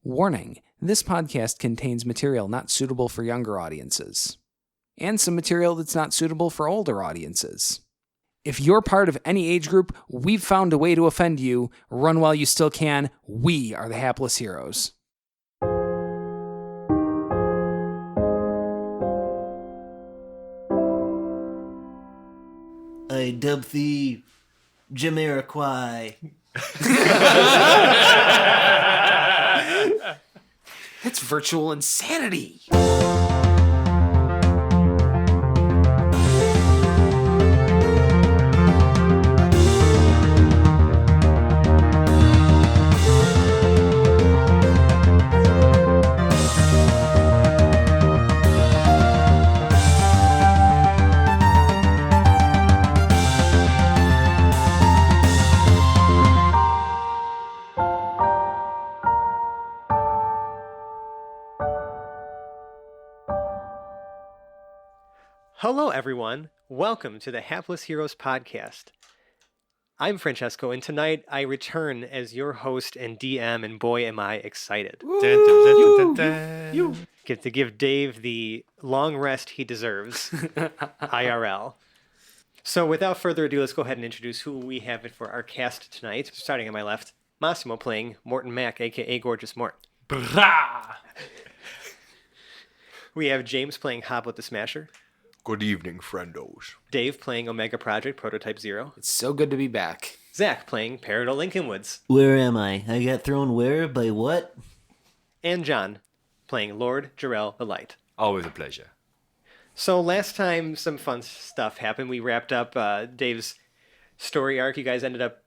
Warning, this podcast contains material not suitable for younger audiences, and some material that's not suitable for older audiences. If you're part of any age group, we've found a way to offend you. Run while you still can. We are the hapless heroes. I dub thee Jamiroquai. That's virtual insanity. Hello, everyone. Welcome to the Hapless Heroes podcast. I'm Francesco, and tonight I return as your host and DM, and boy, am I excited. Get to give Dave the long rest he deserves, IRL. So without further ado, let's go ahead and introduce who we have for our cast tonight. Starting on my left, Massimo playing Morton Mac, a.k.a. Gorgeous Mort. Brah! We have James playing Hoblet the Smasher. Good evening, friendos. Dave playing Omega Project Prototype 0. It's so good to be back. Zach playing Peridot Lincolnwoods. Where am I? I got thrown where? By what? And John playing Lord Jarrell the Light. Always a pleasure. So last time some fun stuff happened. We wrapped up Dave's story arc. You guys ended up,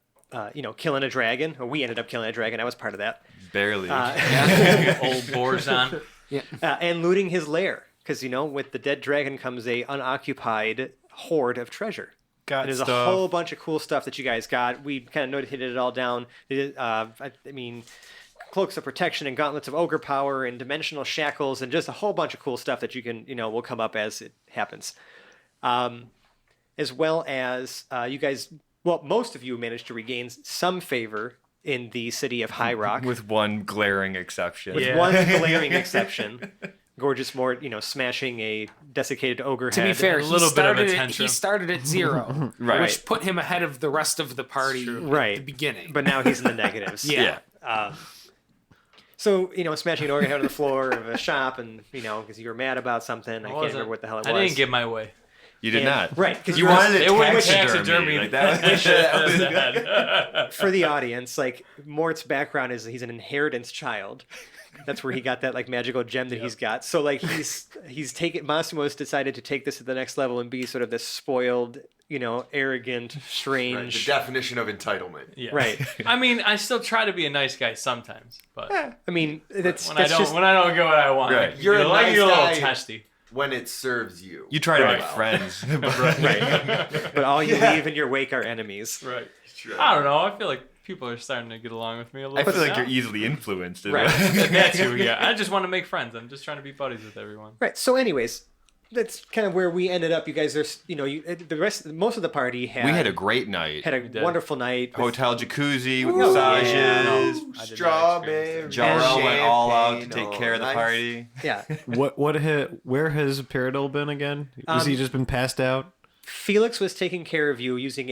killing a dragon. Or we ended up killing a dragon. I was part of that. Barely. Old Borzon. Yeah. And looting his lair. Because, with the dead dragon comes a unoccupied hoard of treasure. Got There's stuff. a whole bunch of cool stuff that you guys got. We kind of noted it all down. Cloaks of protection and gauntlets of ogre power and dimensional shackles and just a whole bunch of cool stuff that you can, will come up as it happens. As well as you guys, most of you managed to regain some favor in the city of High Rock. With one glaring exception. With one glaring exception. Gorgeous Mort, smashing a desiccated ogre To head. be fair, A little bit of a he started at 0, Right. which put him ahead of the rest of the party Right. at the beginning. But now he's in the negatives. Yeah. So, smashing an organ head on the floor of a shop and, because you were mad about something. I can't remember what the hell it was. I didn't get my way. You did not. Right. Because You wanted It to wouldn't taxidermy. taxidermy. Like that. for the audience, Mort's background is he's an inheritance child. That's where he got that magical gem that he's got. So he's taken. Massimo's decided to take this to the next level and be sort of this spoiled, arrogant, strange. Right, the definition of entitlement. Yeah. Right. I mean, I still try to be a nice guy sometimes, but I mean, when I don't get what I want, Right. You're a nice you're a little guy. testy. When it serves you. You try to Right. make friends. Right. But all you leave in your wake are enemies. Right. Sure. I don't know. I feel like people are starting to get along with me a little I bit. feel like now. you're easly influenced. Right. That too, yeah. I just want to make friends. I'm just trying to be buddies with everyone. Right. So, anyways, that's kind of where we ended up. You guys are, most of the party We had a great night. had a did. wonderful night. with- Hotel jacuzzi with Ooh, massages. yeah. No, I did not Strawberry. experience Jarrell went all out to champagne, take care of the nice. party. Yeah. Where has Peridot been again? Has he just been passed out? Felix was taking care of you using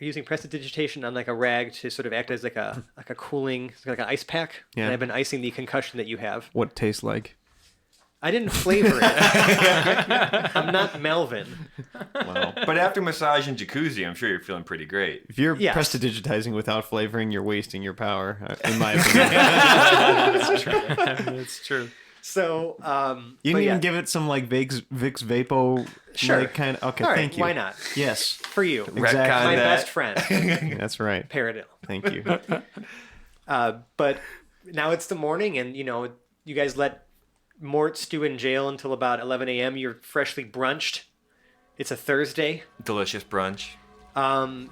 using prestidigitation on a rag to sort of act as a cooling, like an ice pack. Yeah. And I've been icing the concussion that you have. What tastes like? I didn't flavor it. I'm not Melvin. Wow. But after massage and jacuzzi, I'm sure you're feeling pretty great. If you're Yes. prestidigitizing without flavoring, you're wasting your power, in my opinion. It's true. So, You but didn't yeah. even give it some Vicks Vapo Sure. kind of. Okay, All right, thank you. why not? Yes, For you, exactly. Retcon my that. best friend, That's right. Peridot. Thank you. But now it's the morning, and you guys let Mort stew in jail until about 11 a.m. You're freshly brunched. It's a Thursday. Delicious brunch.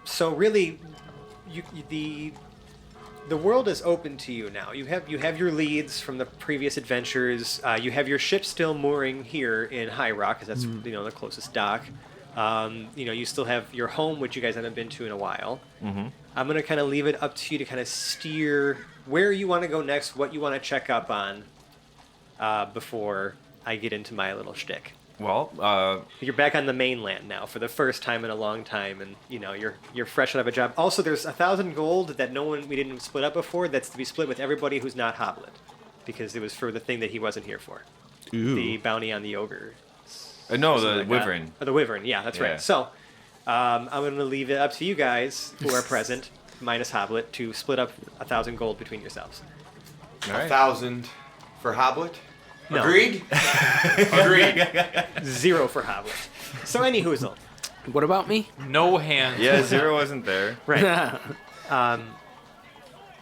So really, the world is open to you now. You have your leads from the previous adventures. You have your ship still mooring here in High Rock, because that's the closest dock. You still have your home, which you guys haven't been to in a while. I'm going to kind of leave it up to you to kind of steer where you want to go next, what you want to check up on before I get into my little shtick. Well, You're back on the mainland now for the first time in a long time, and you're fresh out of a job. Also, there's 1,000 gold that we didn't split up before. That's to be split with everybody who's not Hoblet, because it was for the thing that he wasn't here for. The bounty on the ogre. no, Something the like that. wyvern. Oh, the wyvern. Yeah, that's Yeah. right. So, I'm going to leave it up to you guys who are present, minus Hoblet, to split up 1,000 gold between yourselves. All right. 1,000 for Hoblet. No. Agreed. Agreed. 0 for Hoblet. So, any whoozle. What about me? No hands. Yeah, 0 wasn't there. Right.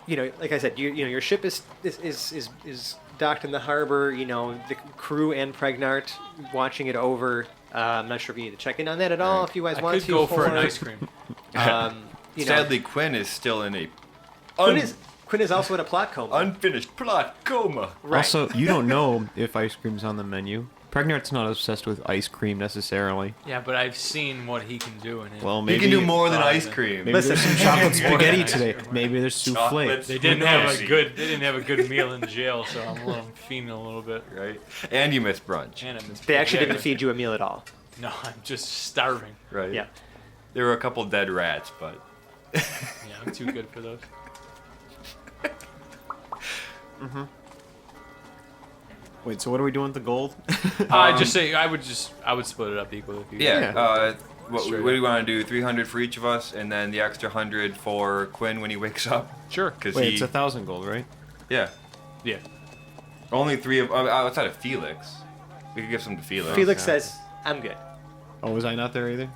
Like I said, your ship is docked in the harbor. The crew and Pregnart watching it over. I'm not sure if you need to check in on that at all. If you guys I want could to, go for an ice cream. Sadly, Quinn is still in a Quinn is also in a plot coma. unfinished plot coma. Right. Also, you don't know if ice cream's on the menu. Pregnart's not obsessed with ice cream necessarily. Yeah, but I've seen what he can do in it. Well, He maybe can do more than Oh, ice yeah. cream. Maybe Listen. there's some chocolate Yeah. spaghetti Yeah. today. Maybe there's souffle. Chocolate They didn't have Nancy. they didn't have a good meal in jail, so I'm feeding a little bit. Right? And you missed brunch. And I missed They actually yeah, didn't feed you a meal at all. No, I'm just starving. Right? Yeah. There were a couple dead rats, but Yeah, I'm too good for those. Wait, so what are we doing with the gold? I just say I would split it up equally. If you yeah. Yeah. What Straight do you want to do? 300 for each of us, and then the extra 100 for Quinn when he wakes up. Sure. Because Wait, he, it's 1,000 gold, right? yeah, Yeah. only 3 of outside of Felix. We could give some to Felix. Felix says, "I'm good." Oh, was I not there either?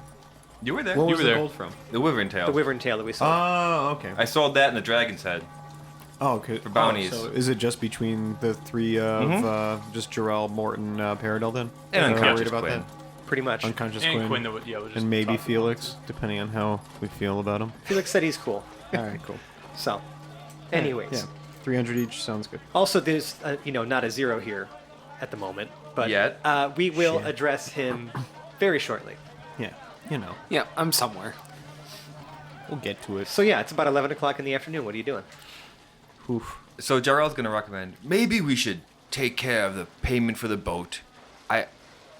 You were there. What You was were the there. gold from? The Wyvern Tail. The wyvern tail that we saw. Oh, okay. I sold that in the Dragon's Head. Oh, okay. For bounties. So is it just between the three of just Jarrell, Morton, Paradel then? And Are we unconscious worried about Quinn. Pretty much. that? Unconscious And Quinn. Quinn, was just And maybe talking Felix, depending on how we feel about him. Felix said he's cool. All right, cool. So, anyways. Yeah, 300 each sounds good. Also, there's not a 0 here at the moment, but Yet. we will Shit. address him very shortly. Yeah, you know, Yeah, I'm somewhere. we'll get to it. So yeah, it's about 11 o'clock in the afternoon. What are you doing? Oof. So Jarrell's gonna recommend maybe we should take care of the payment for the boat.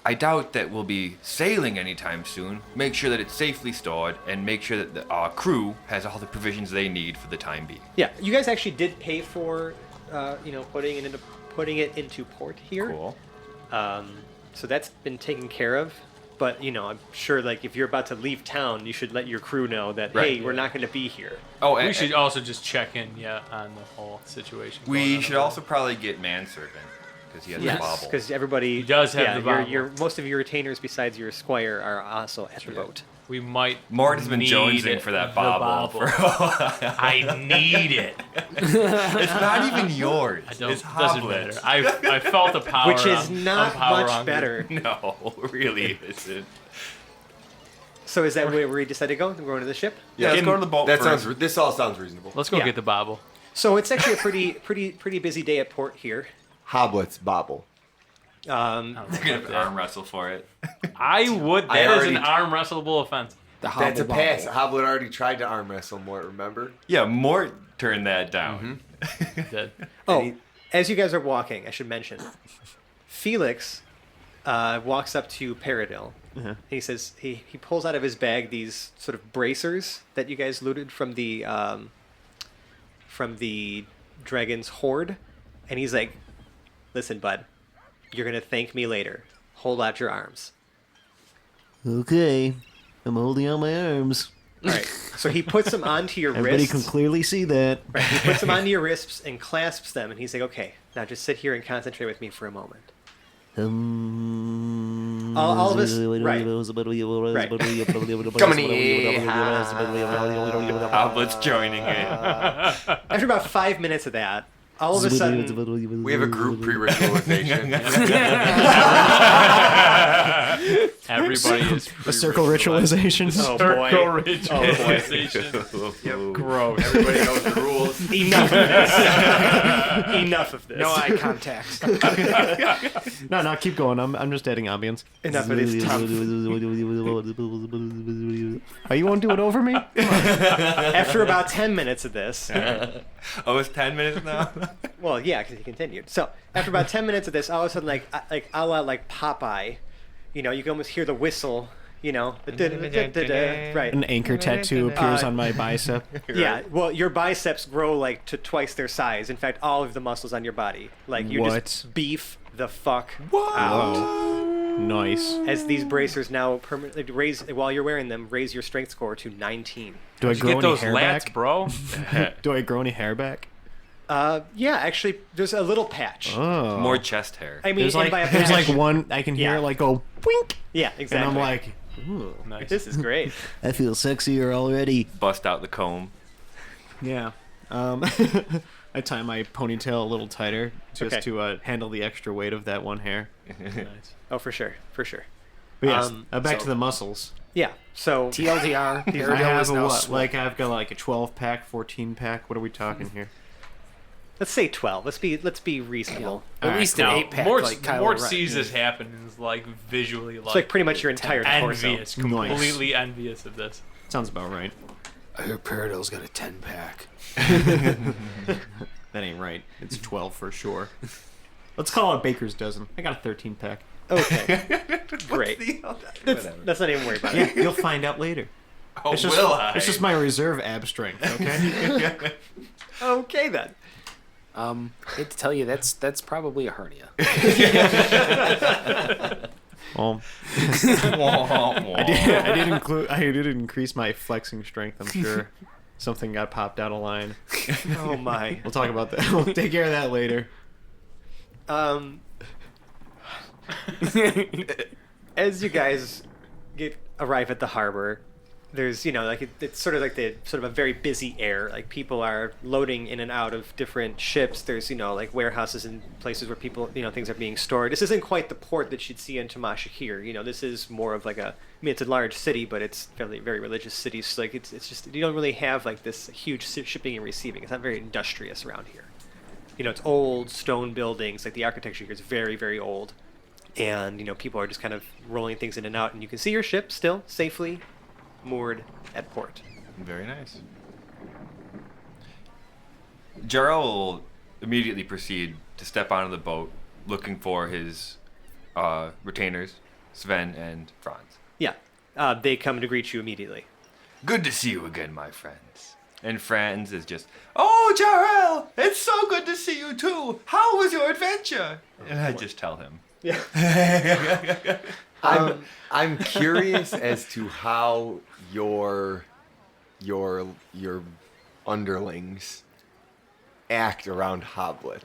I doubt that we'll be sailing anytime soon. Make sure that it's safely stored and make sure that our crew has all the provisions they need for the time being. Yeah, you guys actually did pay for, putting it into port here. Cool. So that's been taken care of. But I'm sure if you're about to leave town, you should let your crew know that Right. hey, we're not going to be here. Oh, We and should also just check in, on the whole situation. going we on should over also probably get manservant because he has Yes, a bauble. because everybody He does have the your bauble. most of your retainers besides your squire are also at the boat. there. We might. Mort has been need jonesing it- for that the bauble. I need it. It's not even yours. I don't. It's Doesn't Hoblet's. matter. I felt the power. Which is I'm not power much hungry. better. No, really isn't. So is that where we decide to go? We're going to the ship? Yeah, let's go to the boat That first. sounds. This all sounds reasonable. Let's go Yeah. get the bauble. So it's actually a pretty busy day at port here. Hoblet's bobble. They're gonna have to arm wrestle for it. I would. I That is already- an arm wrestleable offense. The That's a hobble pass. bobble. Hoblet already tried to arm wrestle Mort. Remember? Yeah, Mort turned that down. Dead. Oh, as you guys are walking, I should mention, Felix walks up to Paradil. He says he pulls out of his bag these sort of bracers that you guys looted from the dragon's hoard, and he's like, "Listen, bud, you're gonna thank me later. Hold out your arms." Okay, I'm holding out my arms. All right. So he puts them onto your Everybody wrists. can clearly see that. Right. He puts them onto your wrists and clasps them, and he's like, "Okay, now just sit here and concentrate with me for a moment." All of us, right. Coming here. Hoblet's joining in. After about 5 minutes of that, all of a sudden, We have a group pre-ritualization. Everybody is A circle ritualization. Oh, Circle boy. ritualization. Gross. Everybody knows the rules. Enough of this. Enough of this. No eye contact. No, keep going. I'm just adding ambience. Enough of this tough. Oh, you won't do it over me? After about 10 minutes of this, Oh, it's 10 minutes now? well, yeah, because he continued. So after about 10 minutes of this, all of a sudden, like a la like Popeye, you know, you can almost hear the whistle, you know, right? An anchor tattoo appears on my bicep. Yeah, well, your biceps grow like to twice their size. In fact, all of the muscles on your body, like you just beef the fuck out. Whoa. Nice. As these bracers now permanently raise, while you're wearing them, raise your strength score to 19. Do I You grow get any those hair lats, back? bro. Do I grow any hair back? Yeah, actually, there's a little patch. Oh. More chest hair. I mean, There's and like, by a there's patch, like one, I can hear Yeah. it like go wink. yeah, exactly. And I'm like, ooh. Nice. this is great. I feel sexier already. Bust out the comb. Yeah. I tie my ponytail a little tighter just Okay. to handle the extra weight of that one hair. Nice. Oh, for sure, for sure. But yes, back so- to the muscles. Yeah. So TLDR. I Paradil have is a now what? swole. Like I've got like a 12 pack, 14 pack. What are we talking here? let's say 12. Let's be reasonable. At Alright, least an Now, 8-pack Mort, like Kylo Mort Ren. sees this happen and is like visually like It's like pretty much your entire torso. envious, completely envious of this. Sounds about right. I heard Paradil's got a 10-pack. That ain't right. It's 12 for sure. Let's call it Baker's dozen. I got a 13 pack. Okay. Great. Whatever. Let's not even worry about Yeah, it. you'll find out later. Oh, It's just, will I? it's just my reserve ab strength, okay? Okay then. Hate to tell you, that's probably a hernia. Well, I did increase my flexing strength, I'm sure. Something got popped out of line. Oh my. We'll talk about that. We'll take care of that later. As you guys arrive at the harbor, there's like it's sort of like the sort of a very busy air. Like people are loading in and out of different ships. There's like warehouses and places where people things are being stored. This isn't quite the port that you'd see in Tamashahir. This is more of like it's a large city, but it's very religious city. So like it's just you don't really have like this huge shipping and receiving. It's not very industrious around here. It's old stone buildings. Like the architecture here is very, very old. And, people are just kind of rolling things in and out. And you can see your ship still safely moored at port. Very nice. Jarrell will immediately proceed to step onto the boat, looking for his retainers, Sven and Franz. Yeah. They come to greet you immediately. Good to see you again, my friends. And Franz is just, oh, Jarrell, it's so good to see you too. How was your adventure? And I just tell him. Yeah. I'm curious as to how your underlings act around Hoblet.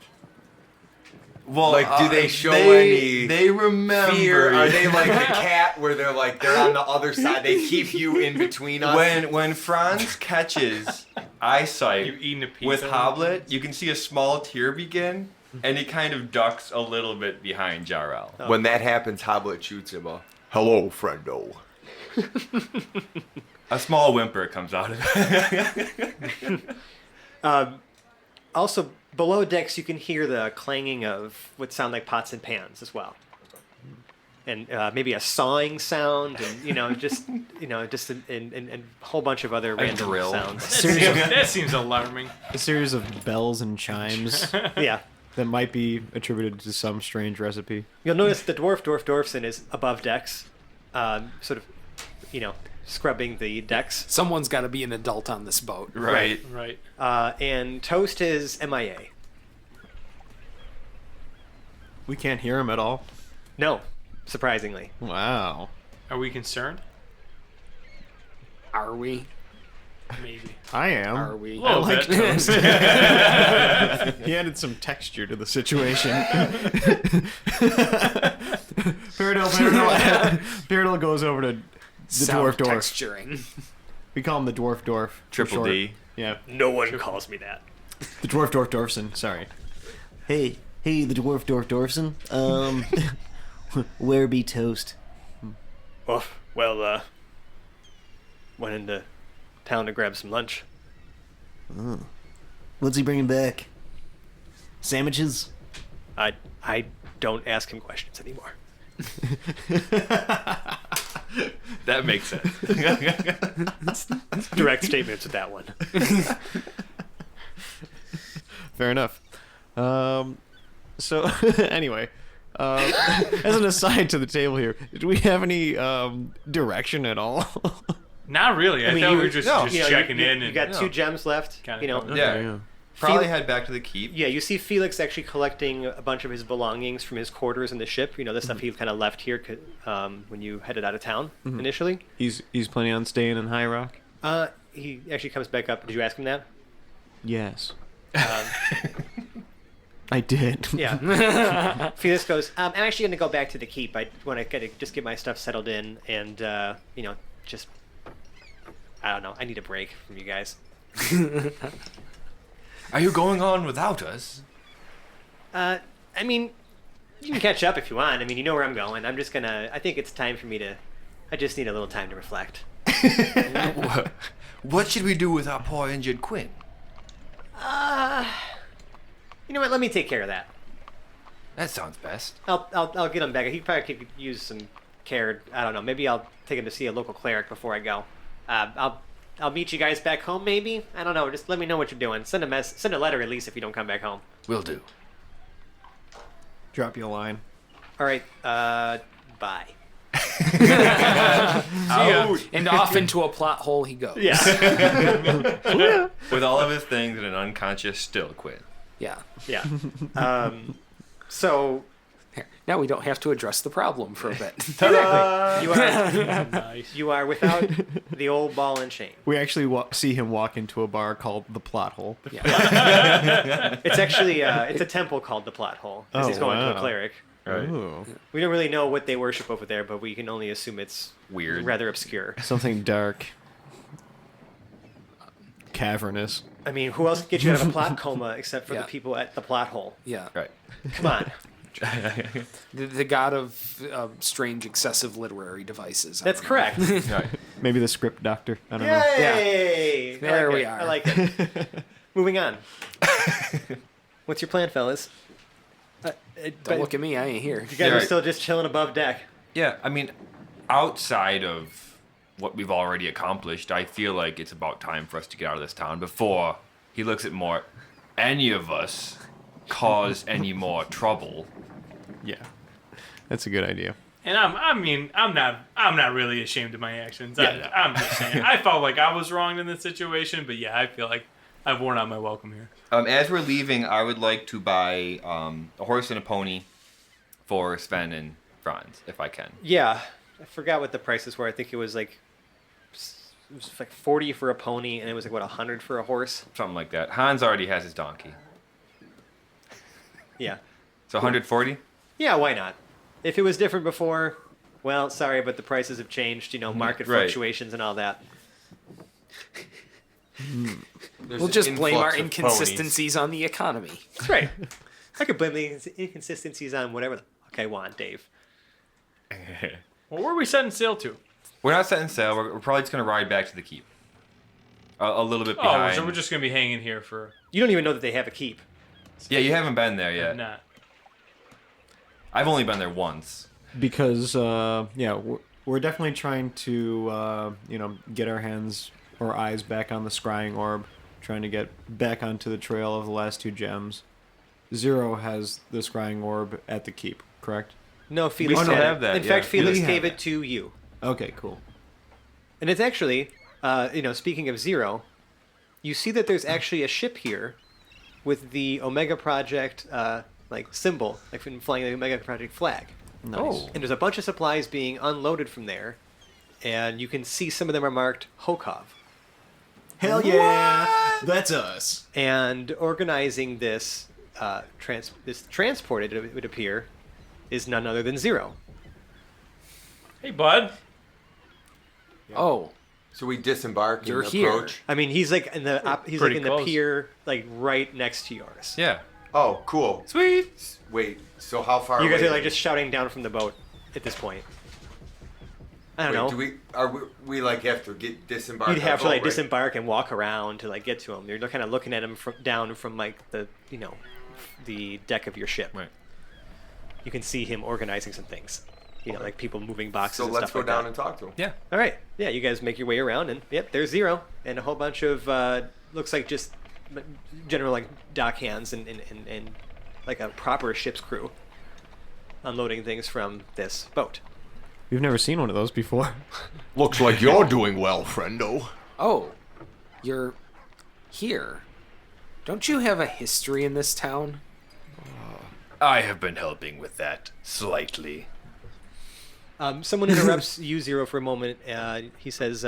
Well, Like, do they show any They remember. Fear? Are they like the cat where they're on the other side? They keep you in between us. When Franz catches eyesight You eating a pizza with Hoblet, you can see a small tear begin, and he kind of ducks a little bit behind Jarrell. When that happens, Hoblet shoots him a hello, friendo. A small whimper comes out of it. Also, below decks, you can hear the clanging of what sound like pots and pans as well. And maybe a sawing sound, and just a whole bunch of other random drill. sounds. That seems alarming. A series of bells and chimes Yeah. that might be attributed to some strange recipe. You'll notice the Dwarfson is above decks, sort of, scrubbing the decks. Someone's got to be an adult on this boat. Right. Right. And Toast is MIA. We can't hear him at all. No, surprisingly. Wow. Are we concerned? Are we? Maybe. I am. Are we? A little like bit. Toast. He added some texture to the situation. Paradil goes over to the Sound dwarf dwarf. texturing. We call him the dwarf dwarf. for Triple short. D. Yeah, No one calls me that. the dwarf dwarfson. Sorry. Hey, the dwarf Dwarfson. Where be toast? Well, went into town to grab some lunch. What's he bringing back? Sandwiches? I don't ask him questions anymore. That makes sense. Direct statements with that one. Fair enough. So anyway, as an aside to the table here, do we have any direction at all? Not really. I thought we were just checking in. You And got 2 gems left. Kinda You know, covered. Yeah. Probably head back to the keep. Yeah, you see Felix actually collecting a bunch of his belongings from his quarters in the ship. You know, the stuff he kind of left here when you headed out of town initially. He's planning on staying in High Rock. He actually comes back up. Did you ask him that? Yes, I did. Yeah. Felix goes, I'm actually going to go back to the keep. I want to just get my stuff settled in and, just, I don't know. I need a break from you guys. Are you going on without us? I mean, you can catch up if you want. I mean, you know where I'm going. I'm just going to, I think it's time for me to, I just need a little time to reflect. What should we do with our poor injured Quinn? You know what? Let me take care of that. That sounds best. I'll get him back. He probably could use some care. I don't know. Maybe I'll take him to see a local cleric before I go. I'll meet you guys back home. Maybe I don't know. Just let me know what you're doing. Send a letter at least if you don't come back home. Will do. Drop you a line. All right. Bye. And off into a plot hole he goes. Yeah. With all of his things and an unconscious still Quinn. Yeah. Yeah. So Here. Now we don't have to address the problem for a bit. exactly, Nice. you are without the old ball and chain. We actually see him walk into a bar called the Plot Hole. It's actually it's a temple called the Plot Hole. 'Cause he's going to a wow. cleric. Right. Ooh, We don't really know what they worship over there, but we can only assume it's Weird. rather obscure. something dark, cavernous. I mean, who else can get you out of a plot coma except for Yeah. the people at the Plot Hole? Yeah. Right. Come on. The god of strange, excessive literary devices. I That's don't know. correct. Right. Maybe the script doctor. I don't know. Yay! There we it. are. I like it. Moving on. What's your plan, fellas? Don't look at me. I ain't here. You guys Yeah, are right. still just chilling above deck. Yeah, I mean, outside of what we've already accomplished, I feel like it's about time for us to get out of this town before he looks at any of us cause any more trouble. Yeah, that's a good idea. And I'm not really ashamed of my actions. Yeah. I'm just saying. I felt like I was wronged in this situation, but yeah, I feel like I've worn out my welcome here. As we're leaving, I would like to buy a horse and a pony for Sven and Franz, if I can. Yeah. I forgot what the prices were. I think it was like 40 for a pony, and it was like, what, 100 for a horse? Something like that. Hans already has his donkey. Yeah. So 140? Yeah, why not? If it was different before, well, sorry, but the prices have changed, market Right. fluctuations and all that. We'll just blame our inconsistencies on the economy. That's right. I could blame the inconsistencies on whatever the fuck I want, Dave. Well, where are we setting sail to? We're not setting sail. We're probably just going to ride back to the keep. A little bit Oh, behind. so we're just gonna be hanging here for You don't even know that they have a keep. Yeah, you haven't been there yet. not. I've only been there once. Because we're definitely trying to get our hands or eyes back on the scrying orb, trying to get back onto the trail of the last 2 gems. Zero has the scrying orb at the keep, correct? No, Felix still had it. have that, In yeah. fact, Felix We have gave it. it to you. Okay, cool. And it's actually, speaking of Zero, you see that there's actually a ship here with the Omega Project symbol, like from flying the Omega Project flag. Nice. Oh. And there's a bunch of supplies being unloaded from there, and you can see some of them are marked Hokov. Hell yeah! That's us. And organizing this transport, it would appear, is none other than Zero. Hey, bud. Oh, So we disembark You're and here. approach. I mean, he's like in the Pretty close. pier, like right next to yours. Yeah. Oh, cool. Sweet. Wait, so how far You guys away are like just shouting down from the boat at this point. I don't know. Do we like have to get disembarked? You'd have to like right? disembark and walk around to like get to him. You're kind of looking at him down from like the deck of your ship. Right. You can see him organizing some things. Like people moving boxes. So and let's stuff go like down that. and talk to him. Yeah. All right. Yeah, you guys make your way around, and yep, there's Zero and a whole bunch of looks like just general like dock hands and like a proper ship's crew unloading things from this boat. We've never seen one of those before. Looks like you're doing well, friendo. Oh, you're here. Don't you have a history in this town? I have been helping with that slightly. Someone interrupts you, Zero, for a moment. He says,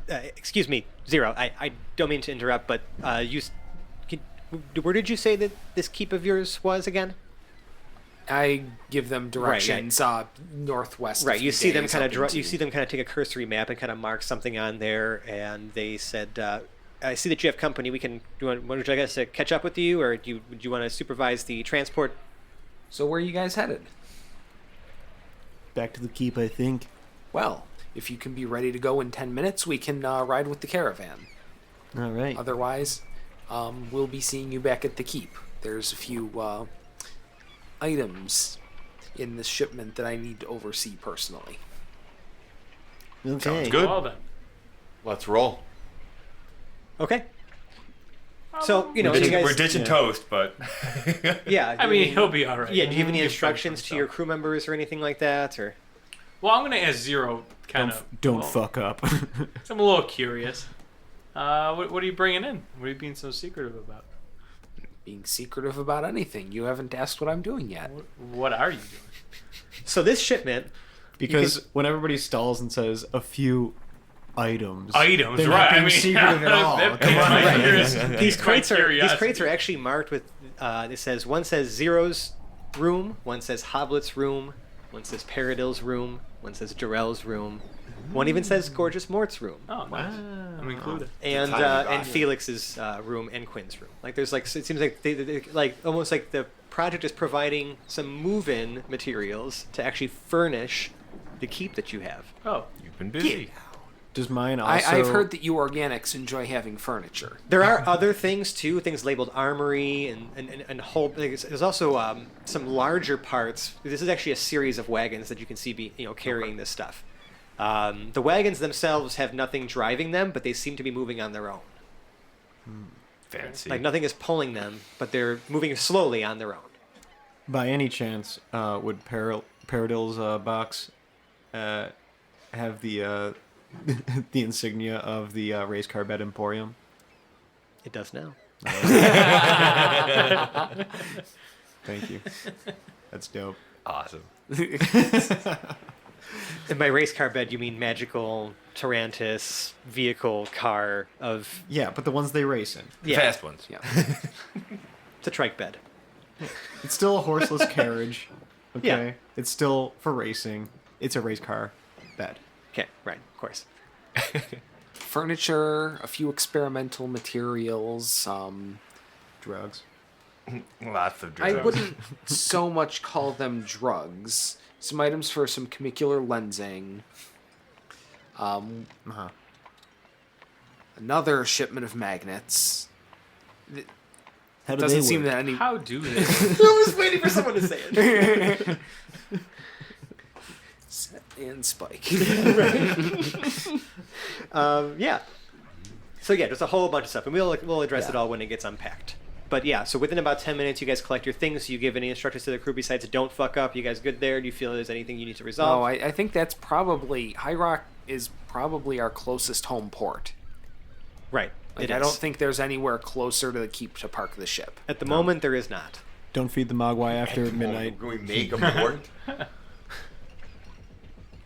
excuse me, Zero, I don't mean to interrupt, but where did you say that this keep of yours was again? I give them directions, northwest. Right, a you few see them days kind up of into- you see them kind of take a cursory map and kind of mark something on there, and they said, "I see that you have company. Would you like us to catch up with you, or would you want to supervise the transport?" So where are you guys headed? Back to the keep, I think. Well, if you can be ready to go in 10 minutes, we can ride with the caravan. All right. Otherwise, we'll be seeing you back at the keep. There's a few items in this shipment that I need to oversee personally. Okay. Good. Well then. Let's roll. Okay. So you We're guys, ditching toast, but yeah. I mean, he'll be all right. Yeah. Do you have any He'll instructions fight for to your himself. crew members or anything like that, or? Well, I'm gonna ask Zero. Don't fuck up. I'm a little curious. What are you bringing in? What are you being so secretive about? Being secretive about anything. You haven't asked what I'm doing yet. What are you doing? So this shipment, Because when everybody stalls and says a few items, Items, they're right? not being I mean, secretive at all. that Come piques on. my Right. curiosity. these crates My are curiosity. actually marked with. It says one says Zero's room, one says Hoblet's room, one says Paradil's room, one says Jarrell's room, one even says Gorgeous Mort's room. Oh, nice. I'm included. And tiny and volume. Felix's room and Quinn's room. Like there's like it seems like they like almost like the project is providing some move-in materials to actually furnish the keep that you have. Oh, you've been busy. Does mine also? I've heard that you organics enjoy having furniture. There are other things too, things labeled armory and whole. There's also some larger parts. This is actually a series of wagons that you can see carrying this stuff. The wagons themselves have nothing driving them, but they seem to be moving on their own. Fancy. Like nothing is pulling them, but they're moving slowly on their own. By any chance, would Paradil's box have the the insignia of the race car bed emporium? It does now. Thank you. That's dope. Awesome. And by race car bed, you mean magical Tarantus vehicle car of Yeah, but the ones they race in. yeah, Fast ones. Yeah. it's a trike bed. It's still a horseless carriage. Okay. Yeah. It's still for racing. It's a race car bed. Okay, right, of course. Furniture, a few experimental materials. Drugs. Lots of I drugs. wouldn't so much call them drugs. Some items for some chemicular lensing. Uh-huh. Another shipment of magnets. How do Doesn't they seem work? that any. how do they? I was waiting for someone to say it. And Spike. Yeah. So yeah, there's a whole bunch of stuff, and we'll address it Yeah. all when it gets unpacked. But yeah, so within about 10 minutes, you guys collect your things. You give any instructions to the crew besides don't fuck up. You guys good there? Do you feel there's anything you need to resolve? No, I think that's probably High Rock is probably our closest home port. Right. Like, It I is. don't think there's anywhere closer to the keep to park the ship. At the moment, there is not. Don't feed the mogwai after midnight. Can we make a port?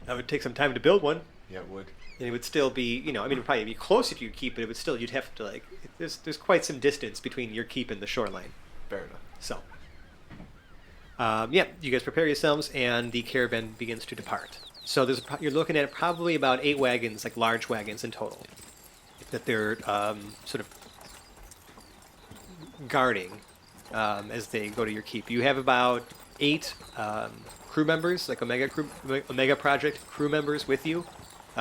That would take some time to build one. Yeah, it would. And it would still be, it would probably be closer to your keep, but it would still, you'd have to there's quite some distance between your keep and the shoreline. Fair enough. So, yeah, you guys prepare yourselves, and the caravan begins to depart. So you're looking at probably about 8 wagons, like large wagons in total, that they're sort of guarding as they go to your keep. You have about 8 crew members, like Omega Project crew members with you,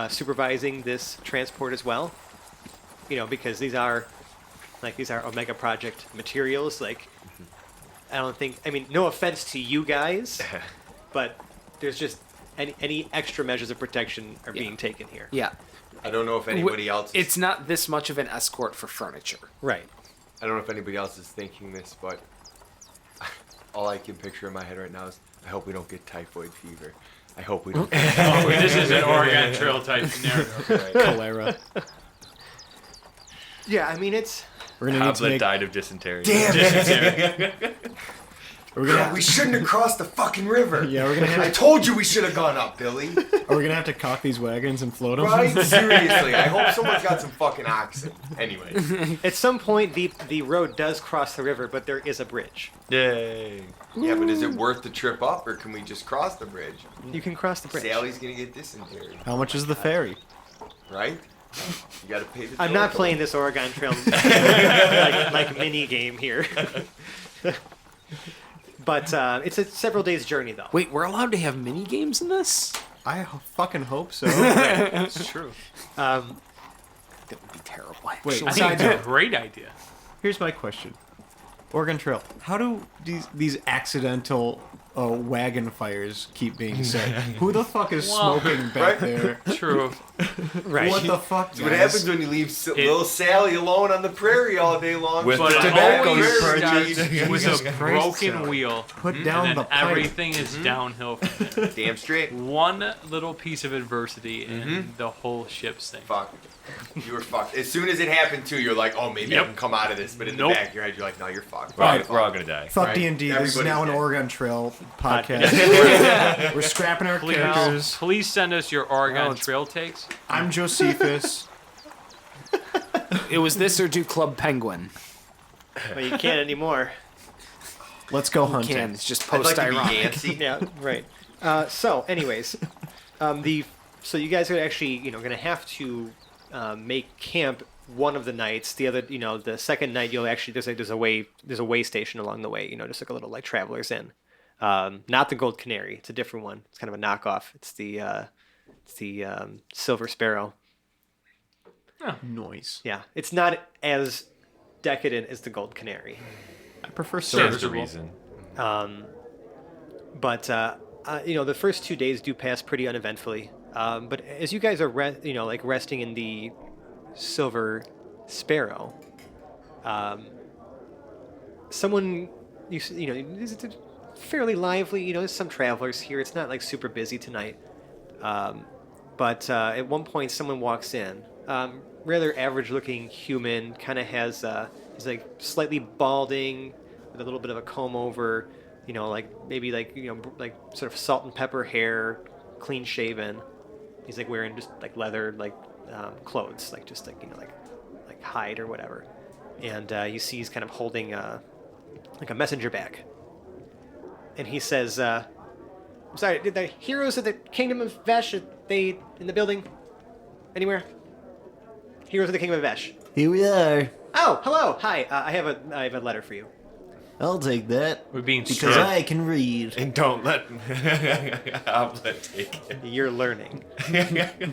supervising this transport as well. You know, because these are Omega Project materials. Like, I don't think. I mean, no offense to you guys, but there's just any extra measures of protection are being taken here. Yeah. I don't know if anybody else. It's not this much of an escort for furniture. Right. I don't know if anybody else is thinking this, but all I can picture in my head right now is I hope we don't get typhoid fever. I hope we don't. Oh, this is an Oregon Trail type scenario. Cholera. Yeah, I mean it's. We're gonna need to Hamlet make. died of dysentery. We're gonna. God, we shouldn't have crossed the fucking river. Yeah, we're gonna I have. told you we should have gone up, Billy. Are we gonna have to cock these wagons and float them? Right? Seriously, I hope someone's got some fucking oxen. Anyway. At some point, the road does cross the river, but there is a bridge. Yay. Yeah, but is it worth the trip up, or can we just cross the bridge? You can cross the bridge. Sally's gonna get dysentery, How much is the ferry? right? You gotta pay the. I'm toll not for playing this Oregon Trail like mini game here. But it's a several days journey though. Wait, we're allowed to have mini games in this? I fucking hope so. That's true. That would be terrible. Wait, I think side it's a note. great idea. Here's my question. Oregon Trail. How do these accidental wagon fires keep being set? Who the fuck is smoking back there? True. Right. What the fuck, That's what guys? happens when you leave little Sally alone on the prairie all day long. With But it tobacco always purchase. starts with Jesus a Christ, broken Sally. wheel, Put down and the then pipe. everything is downhill from there. Damn straight. One little piece of adversity, and the whole ship sinks. Fuck. You were fucked. As soon as it happened too, you're like, oh, maybe I Yep. can come out of this. But in Nope. the back of your head, you're like, no, you're fucked. We're all gonna die. Fuck Right. D&D. This is Everybody's now an dead. Oregon Trail podcast. We're scrapping our characters. Please send us your Oregon it's- Trail takes. I'm Josephus. It was this or do Club Penguin. But you can't anymore. Let's go hunting. Can it's just I'd like to be post-ironic. Yancey. Yeah, right. So, anyways, so you guys are actually, going to have to make camp one of the nights. The other, the second night, you'll actually there's a way station along the way. Just like a little like travelers inn. Not the Gold Canary. It's a different one. It's kind of a knockoff. It's the Silver Sparrow. Noise. Yeah, it's not as decadent as the Gold Canary. I prefer Stands to serviceable. reason. But the first 2 days do pass pretty uneventfully. But as you guys are resting in the Silver Sparrow, someone it's fairly lively. There's some travelers here. It's not like super busy tonight. But at one point, someone walks in. Rather average-looking human, kind of has he's like slightly balding, with a little bit of a comb over. Like maybe like sort of salt and pepper hair, clean shaven. He's like wearing just like leather clothes, like just like like hide or whatever. And you see he's kind of holding like a messenger bag. And he says, "I'm sorry, did the heroes of the Kingdom of Vesh, are they in the building? Anywhere? Heroes of the Kingdom of Vesh. Here we are. Oh, hello, hi. I have a letter for you. I'll take that. We're being Because strict. I can read. And don't let Hamlet take it. You're learning. The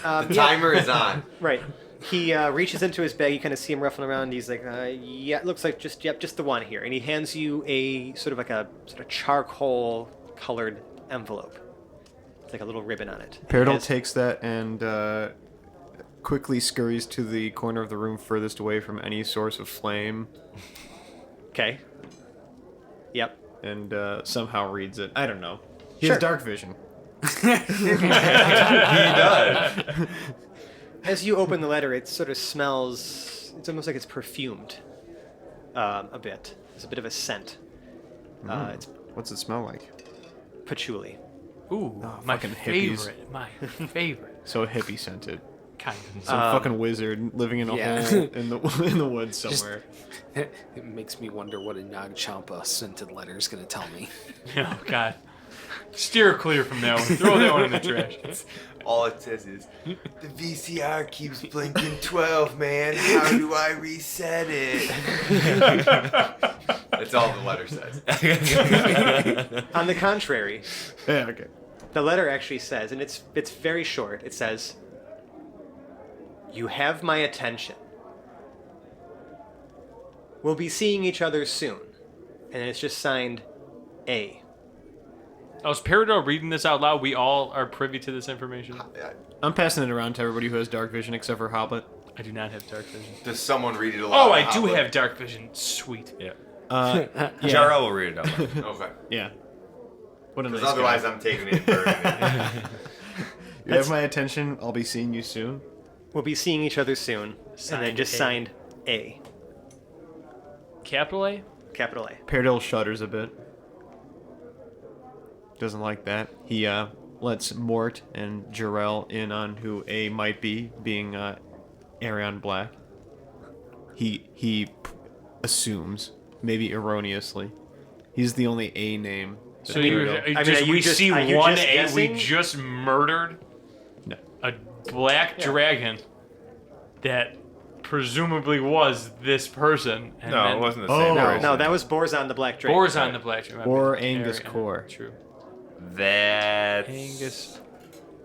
Yeah, timer is on. right. He reaches into his bag. You kind of see him ruffling around. He's like, "Yeah, it looks like just the one here." And he hands you a sort of charcoal colored envelope. It's like a little ribbon on it. Peridot It has- takes that and quickly scurries to the corner of the room furthest away from any source of flame Okay. Yep. and somehow reads it. I don't know. He Sure. has dark vision. He does. As you open the letter, it sort of smells. It's almost like it's perfumed. A bit. There's a bit of a scent. It's What's it smell like? patchouli. Ooh, my fucking hippies. favorite. My favorite. So hippie scented. Kind of. Some fucking wizard living in a yeah. hole in the woods somewhere. It makes me wonder what a Nag Champa scented letter is going to tell me. Oh, God. Steer clear from that one. Throw that one in the trash. All it says is, the VCR keeps blinking 12, man. How do I reset it? That's all the letter says. On the contrary, Yeah, okay. the letter actually says, and it's very short. It says, "You have my attention. We'll be seeing each other soon," and it's just signed A. I was Peridot reading this out loud. We all are privy to this information. I'm passing it around to everybody who has dark vision except for Hoblet. I do not have dark vision. Does someone read it aloud? Oh, I do have dark vision. Sweet. Yeah. Yeah. Jarrell will read it out loud. Okay. Yeah. What a nice Because otherwise guy. I'm taking it and burning it. You have my attention. I'll be seeing you soon. We'll be seeing each other soon, and then Signed just A. signed A. Capital A? Capital A. Peridot shudders a bit. Doesn't like that. He lets Mort and Jarrell in on who A might be, being Arion Black. He assumes, maybe erroneously, he's the only A name. that So you, Peridot- I mean, just, are you we just- see are you one just A. guessing? We just murdered No. a black dragon that presumably was this person. And No, then it wasn't the same Oh. person. No, that was Borzon the Black Dragon. Borzon the black dragon. Or Angus Arion. Core. True. That's Angus.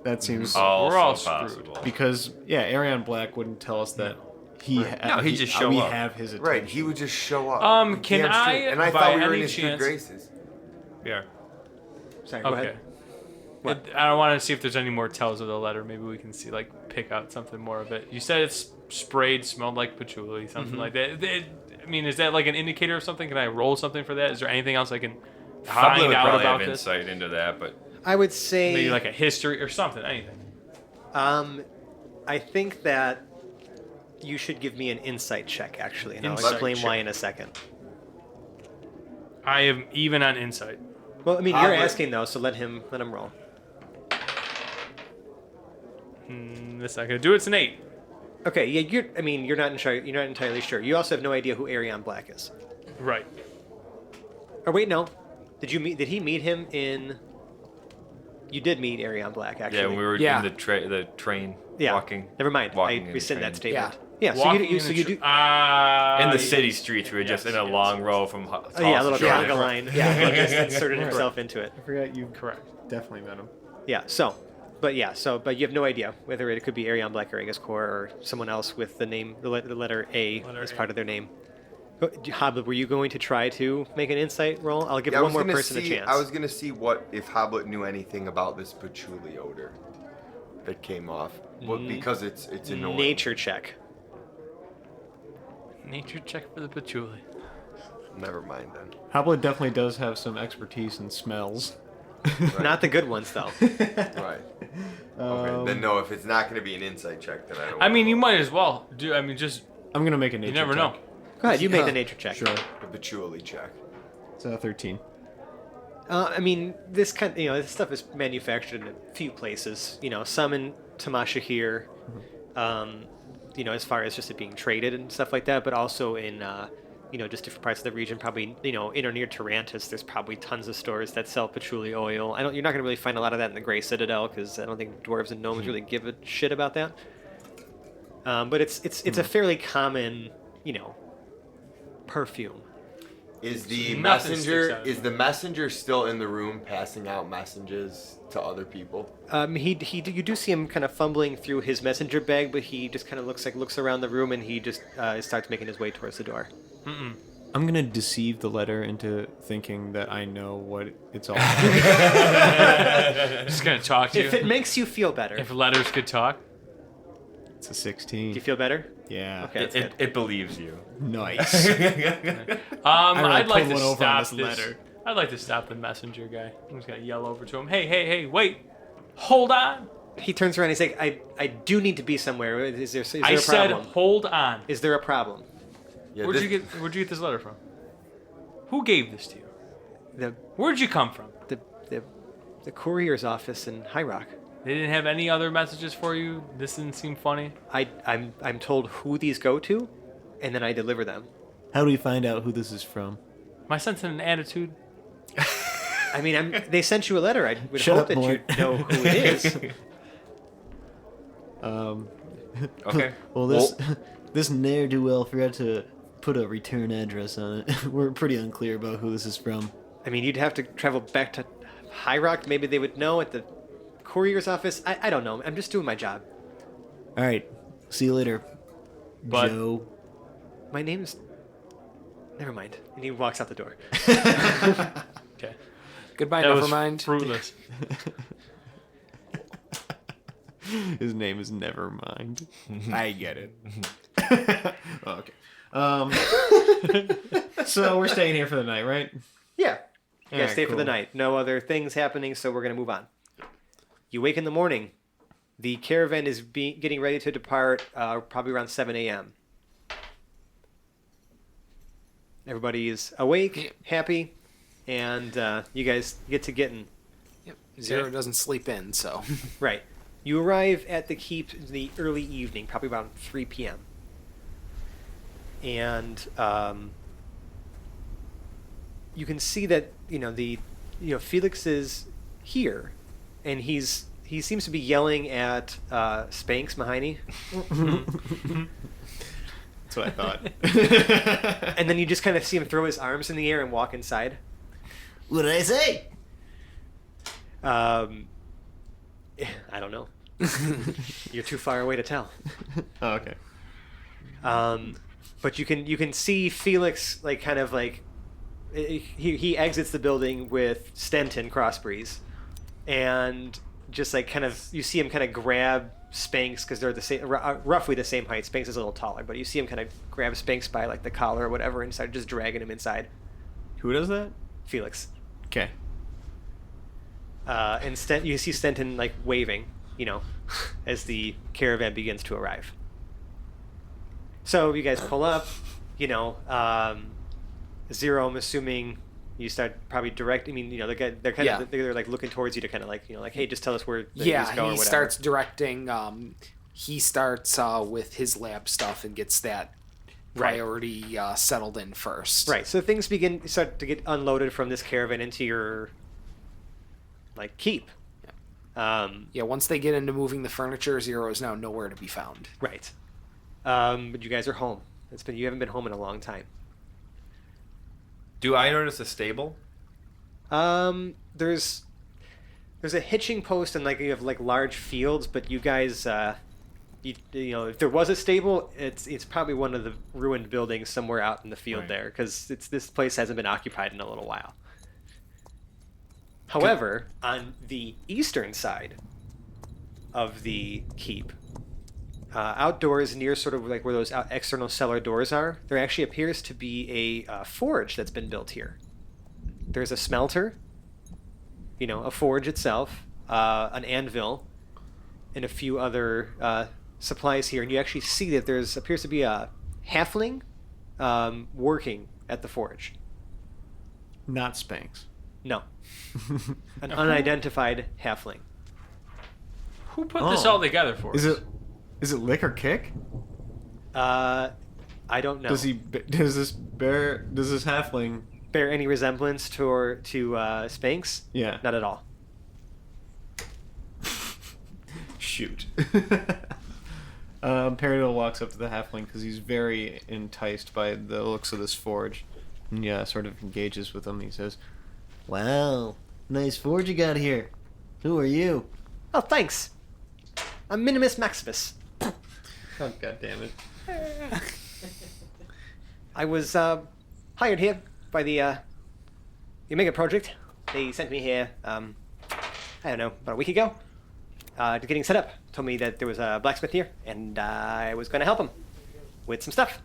That seems also We're all screwed. possible. because Arion Black wouldn't tell us that No, he'd just show we up. have his attention. Right, he would just show up. Can Damn I, straight. And I by thought we were in any his good chance- graces. Yeah. Sorry, go Okay. ahead. What? I don't want to see if there's any more tells of the letter. Maybe we can see, like, pick out something more of it. You said it's sprayed, smelled like patchouli, something like that. I mean, is that like an indicator of something? Can I roll something for that? Is there anything else I can Hoblet find would out probably about have this? insight into that, but I would say Maybe like a history or something, anything. I think that you should give me an insight check, actually, and I'll Insight explain why check. in a second. I am even on insight. Well, I mean, you're but- asking though, so let him roll. That's not gonna do it. It's an 8. Okay, yeah, you're not entirely sure. You also have no idea who Arion Black is. Right. Or wait, no. Did he meet him in? You did meet Arion Black, actually. yeah, when we were Yeah. in the train Yeah. walking. Never mind. Walking I in rescind the that train. statement. Yeah. So Walking you do. In the city streets, we were just in a long row from. Oh yeah, a little Tulsa to- conga line. Yeah, he just inserted himself into it. I forgot you Correct. definitely met him. Yeah. But you have no idea whether it could be Arion Black or Angus Core or someone else with the name, the letter A Letter as A. part of their name. Hoblet, were you going to try to make an insight roll? I'll give Yeah, one more person a chance. I was gonna see what if Hoblet knew anything about this patchouli odor that came off. But because it's annoying. Nature check. Nature check for the patchouli. Never mind then. Hoblet definitely does have some expertise in smells. Not the good ones though. Right. Okay. Then no, if it's not gonna be an insight check, then I don't. I mean, you might as well do. I mean, just I'm gonna make a nature you never check. know. Go ahead, you make the nature check. Sure. the patchouli check. It's 13. I mean, this stuff is manufactured in a few places. Some in Tamashahir, as far as just it being traded and stuff like that, but also in, just different parts of the region. Probably, in or near Tarantus, there's probably tons of stores that sell patchouli oil. You're not going to really find a lot of that in the Grey Citadel because I don't think dwarves and gnomes really give a shit about that. But it's a fairly common, perfume. Is the Nothing messenger sticks out. is the messenger still in the room passing out messages to other people? You do see him kind of fumbling through his messenger bag, but he just kind of looks around the room and he just starts making his way towards the door. I'm gonna deceive the letter into thinking that I know what it's all about. Just gonna talk to If you. it makes you feel better, If letters could talk. It's a do 16. you feel better? Yeah. Okay, that's good. It believes you. Nice. I'd like pulled to one over on stop this this. letter. I'd like to stop the messenger guy. I'm just gonna yell over to him. Hey, wait, hold on. He turns around and he's like, I do need to be somewhere. Is there I a said, problem? hold on. Is there a problem? Yeah, Where'd you get this letter from? Who gave this to you? The Where'd you come from? the courier's office in High Rock. They didn't have any other messages for you. This didn't seem funny. I'm told who these go to, and then I deliver them. How do we find out who this is from? My sense and attitude. I mean, they sent you a letter. I would Shut hope up, that Mort. you know who it is. Okay. Well, this ne'er-do-well forgot to put a return address on it. We're pretty unclear about who this is from. I mean, you'd have to travel back to High Rock. Maybe they would know at the courier's office. I don't know. I'm just doing my job. All right. See you later, But- Joe. My name's... Never mind. And he walks out the door. Okay. Goodbye, That never was mind. fruitless. His name is Nevermind. I get it. Oh, okay. So we're staying here for the night, right? Yeah. You guys Alright, stay for the cool. night. No other things happening, so we're going to move on. You wake in the morning. The caravan is getting ready to depart probably around 7 a.m. Everybody is awake, happy, and you guys get to getting. Yep. Zero doesn't sleep in, so. Right. You arrive at the keep in the early evening, probably around 3 p.m. And you can see that Felix is here, and he seems to be yelling at Spanx Mahoney, That's what I thought. and then you just kind of see him throw his arms in the air and walk inside. What did I say? I don't know. You're too far away to tell. Oh, okay. But you can see Felix he exits the building with Stenton Crossbreeze, and just you see him kind of grab Spanx because they're the same, roughly the same height. Spanx is a little taller, but you see him kind of grab Spanx by the collar or whatever and start just dragging him inside. Who does that? Felix. Okay. And you see Stenton waving, as the caravan begins to arrive. So you guys pull up, Zero, I'm assuming you start probably directing. I mean, they're kind of they're looking towards you to kind of hey, just tell us where the Yeah, is going. he or whatever. starts directing. He starts with his lab stuff and gets that priority settled in first. Right. So things start to get unloaded from this caravan into your keep. Yeah, once they get into moving the furniture, Zero is now nowhere to be found. Right. But you guys are home. You haven't been home in a long time. Do I notice a stable? There's a hitching post and you have large fields, but you guys if there was a stable, it's probably one of the ruined buildings somewhere out in the field there, because this place hasn't been occupied in a little while. However, on the eastern side of the keep, outdoors near sort of where those external cellar doors are, there actually appears to be a forge that's been built here. There's a smelter, a forge itself, an anvil, and a few other supplies here. And you actually see that appears to be a halfling working at the forge. Not Spanx. No. An unidentified halfling. Who put this all together for Is us? it Lick or Kick? I don't know. Does this halfling? bear any resemblance to Spanx? Yeah. Not at all. Shoot. Peridot walks up to the halfling because he's very enticed by the looks of this forge. And yeah, sort of engages with him. He says, Wow, nice forge you got here. Who are you? Oh, thanks. I'm Minimus Maximus. "Oh, God damn it!" I was hired here by the Omega Project. They sent me here, I don't know, about a week ago, to getting set up. Told me that there was a blacksmith here, and I was going to help him with some stuff.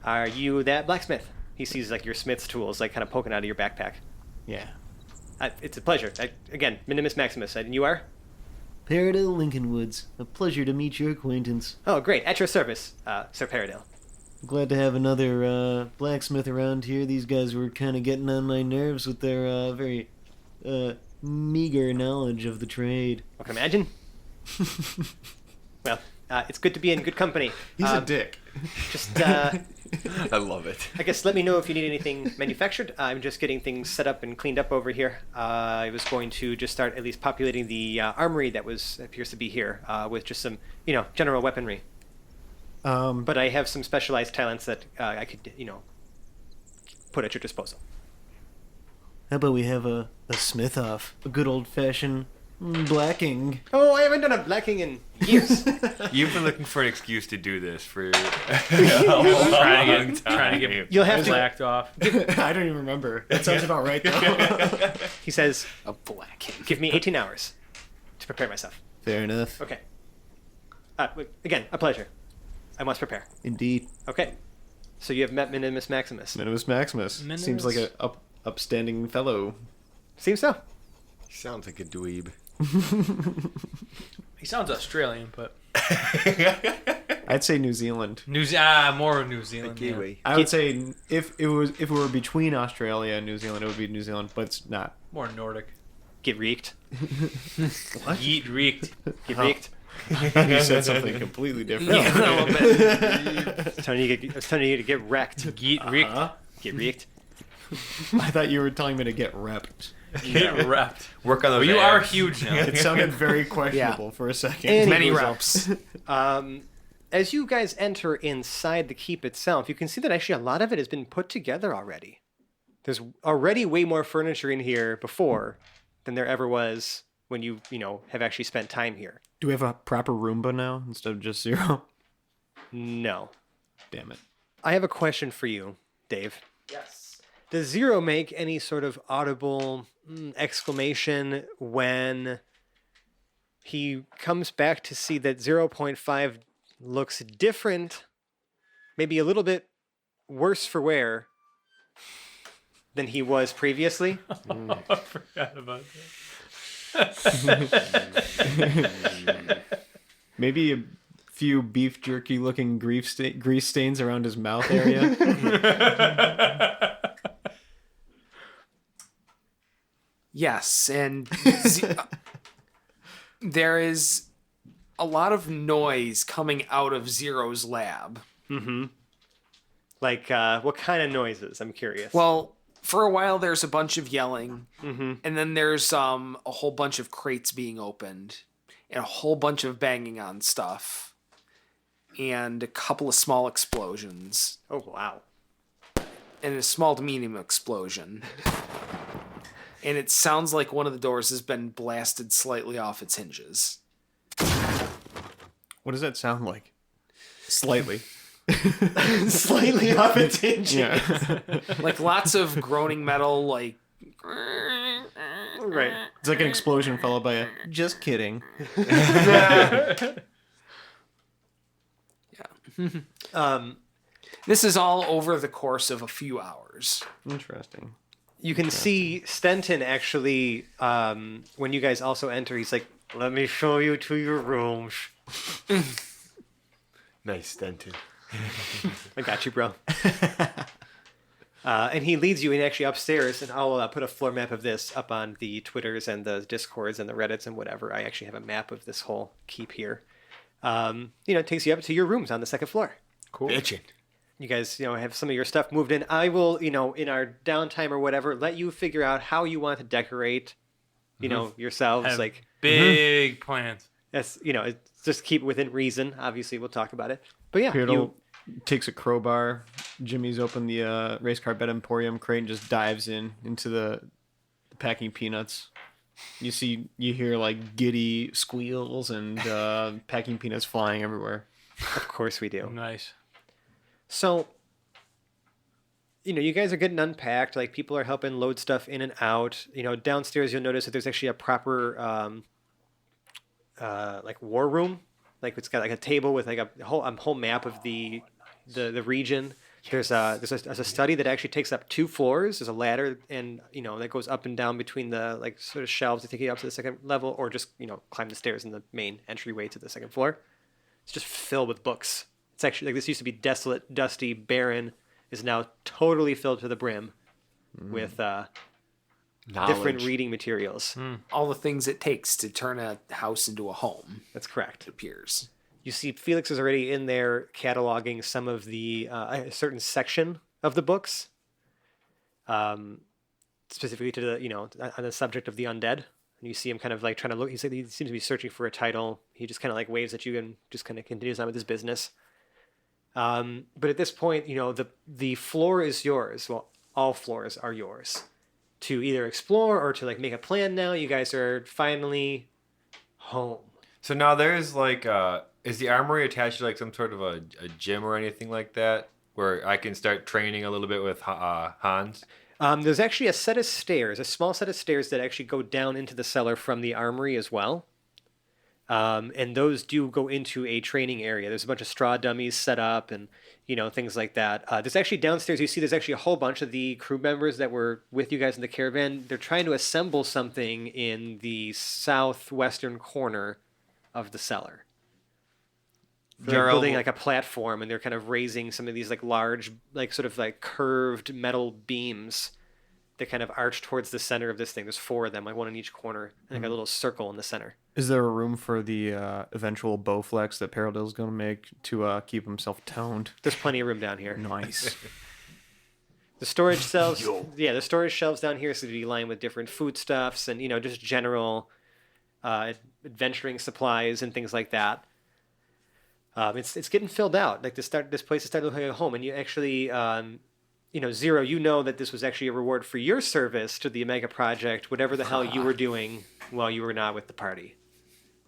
Are you that blacksmith? He sees your smith's tools kind of poking out of your backpack. Yeah. It's a pleasure. Again, Minimus Maximus. And you are? Peridot Lincolnwoods. A pleasure to meet your acquaintance. Oh, great. At your service, Sir Paradale. Glad to have another blacksmith around here. These guys were kind of getting on my nerves with their very meager knowledge of the trade. I can imagine. Well, it's good to be in good company. He's a dick. Just I love it. I guess let me know if you need anything manufactured. I'm just getting things set up and cleaned up over here. I was going to just start at least populating the armory that appears to be here with just some, general weaponry. But I have some specialized talents that I could, put at your disposal. How about we have a smith off? A good old-fashioned blacking. Oh, I haven't done a blacking in years. You've been looking for an excuse to do this for trying to get You'll have to. blacked off. I don't even remember. That sounds about right, though. He says, A blacking. give me 18 hours to prepare myself. Fair enough. Okay. Again, a pleasure. I must prepare. Indeed. Okay. So you have met Minimus Maximus. Minimus Maximus. Minimus. Seems like a upstanding fellow. Seems so. Sounds like a dweeb. He sounds Australian, but I'd say New Zealand. more New Zealand. Yeah. Kiwi. I would say if it were between Australia and New Zealand, it would be New Zealand, but it's not. More Nordic. Get reeked. Yeet reeked. Get reeked. You said something completely different. Yeah, a little bit. I was telling you to get wrecked. Yeet reeked. Get reeked. I thought you were telling me to get repped. Get wrapped. work on those. Well, you are abs. huge now. It sounded very questionable for a second. Any Many boozle. reps. As you guys enter inside the keep itself, you can see that actually a lot of it has been put together already. There's already way more furniture in here before than there ever was when you have actually spent time here. Do we have a proper Roomba now instead of just zero? No. Damn it. I have a question for you, Dave. Yes. Does Zero make any sort of audible exclamation when he comes back to see that 0.5 looks different, maybe a little bit worse for wear than he was previously? I forgot about that. Maybe a few beef jerky looking grease stains around his mouth area. Yes, and there is a lot of noise coming out of Zero's lab. Mm-hmm. Like, what kind of noises? I'm curious. Well, for a while there's a bunch of yelling, mm-hmm. and then there's a whole bunch of crates being opened, and a whole bunch of banging on stuff, and a couple of small explosions, Oh, wow. and a small to medium explosion. And it sounds like one of the doors has been blasted slightly off its hinges. What does that sound like? Slightly. Slightly off its hinges. Yeah. Like lots of groaning metal, like... Right. It's like an explosion followed by a just kidding. This is all over the course of a few hours. Interesting. You can see Stenton actually, when you guys also enter, he's like, let me show you to your rooms. Nice, Stenton. I got you, bro. And he leads you in actually upstairs, and I'll put a floor map of this up on the Twitters and the Discords and the Reddits and whatever. I actually have a map of this whole keep here. It takes you up to your rooms on the second floor. Cool. Bitchin'. You guys, have some of your stuff moved in. I will, in our downtime or whatever, let you figure out how you want to decorate, yourselves. Have Like, big plans. that's, just keep it within reason. Obviously, we'll talk about it. But yeah, Peardle takes a crowbar. Jimmy's open the race car bed emporium crate and just dives into the packing peanuts. You hear like giddy squeals and packing peanuts flying everywhere. of course we do. Nice. So, you guys are getting unpacked. Like, people are helping load stuff in and out. Downstairs, you'll notice that there's actually a proper, like, war room. Like, it's got, like, a table with, like, a whole map of the region. There's a study that actually takes up 2 floors. There's a ladder, and, that goes up and down between the, like, sort of shelves to take you up to the second level, or just, climb the stairs in the main entryway to the second floor. It's just filled with books. It's actually, like, this used to be desolate, dusty, barren, is now totally filled to the brim with different reading materials. All the things it takes to turn a house into a home, That's correct. it appears. You see Felix is already in there cataloging some of the a certain section of the books, specifically to the on the subject of the undead. And you see him kind of like trying to look. He seems to be searching for a title. He just kind of like waves at you and just kind of continues on with his business. But at this point, the floor is yours. Well, all floors are yours to either explore or to like make a plan. Now you guys are finally home. So now there's like, is the armory attached to like some sort of a gym or anything like that, where I can start training a little bit with Hans? There's actually a set of stairs, a small set of stairs that actually go down into the cellar from the armory as well. And those do go into a training area. There's a bunch of straw dummies set up and, things like that. There's actually downstairs, you see there's actually a whole bunch of the crew members that were with you guys in the caravan. They're trying to assemble something in the southwestern corner of the cellar. They're building like a platform, and they're kind of raising some of these like large, like sort of like curved metal beams that kind of arch towards the center of this thing. There's 4 of them, like one in each corner, and like a little circle in the center. Is there a room for the eventual bow flex that Paradil's going to make to keep himself toned? There's plenty of room down here. Nice. The storage shelves, the storage shelves down here seem to be lined with different foodstuffs and just general adventuring supplies and things like that. It's getting filled out. Like this place is starting to look like a home, and you actually, Zero, that this was actually a reward for your service to the Omega Project, whatever the hell you were doing while you were not with the party.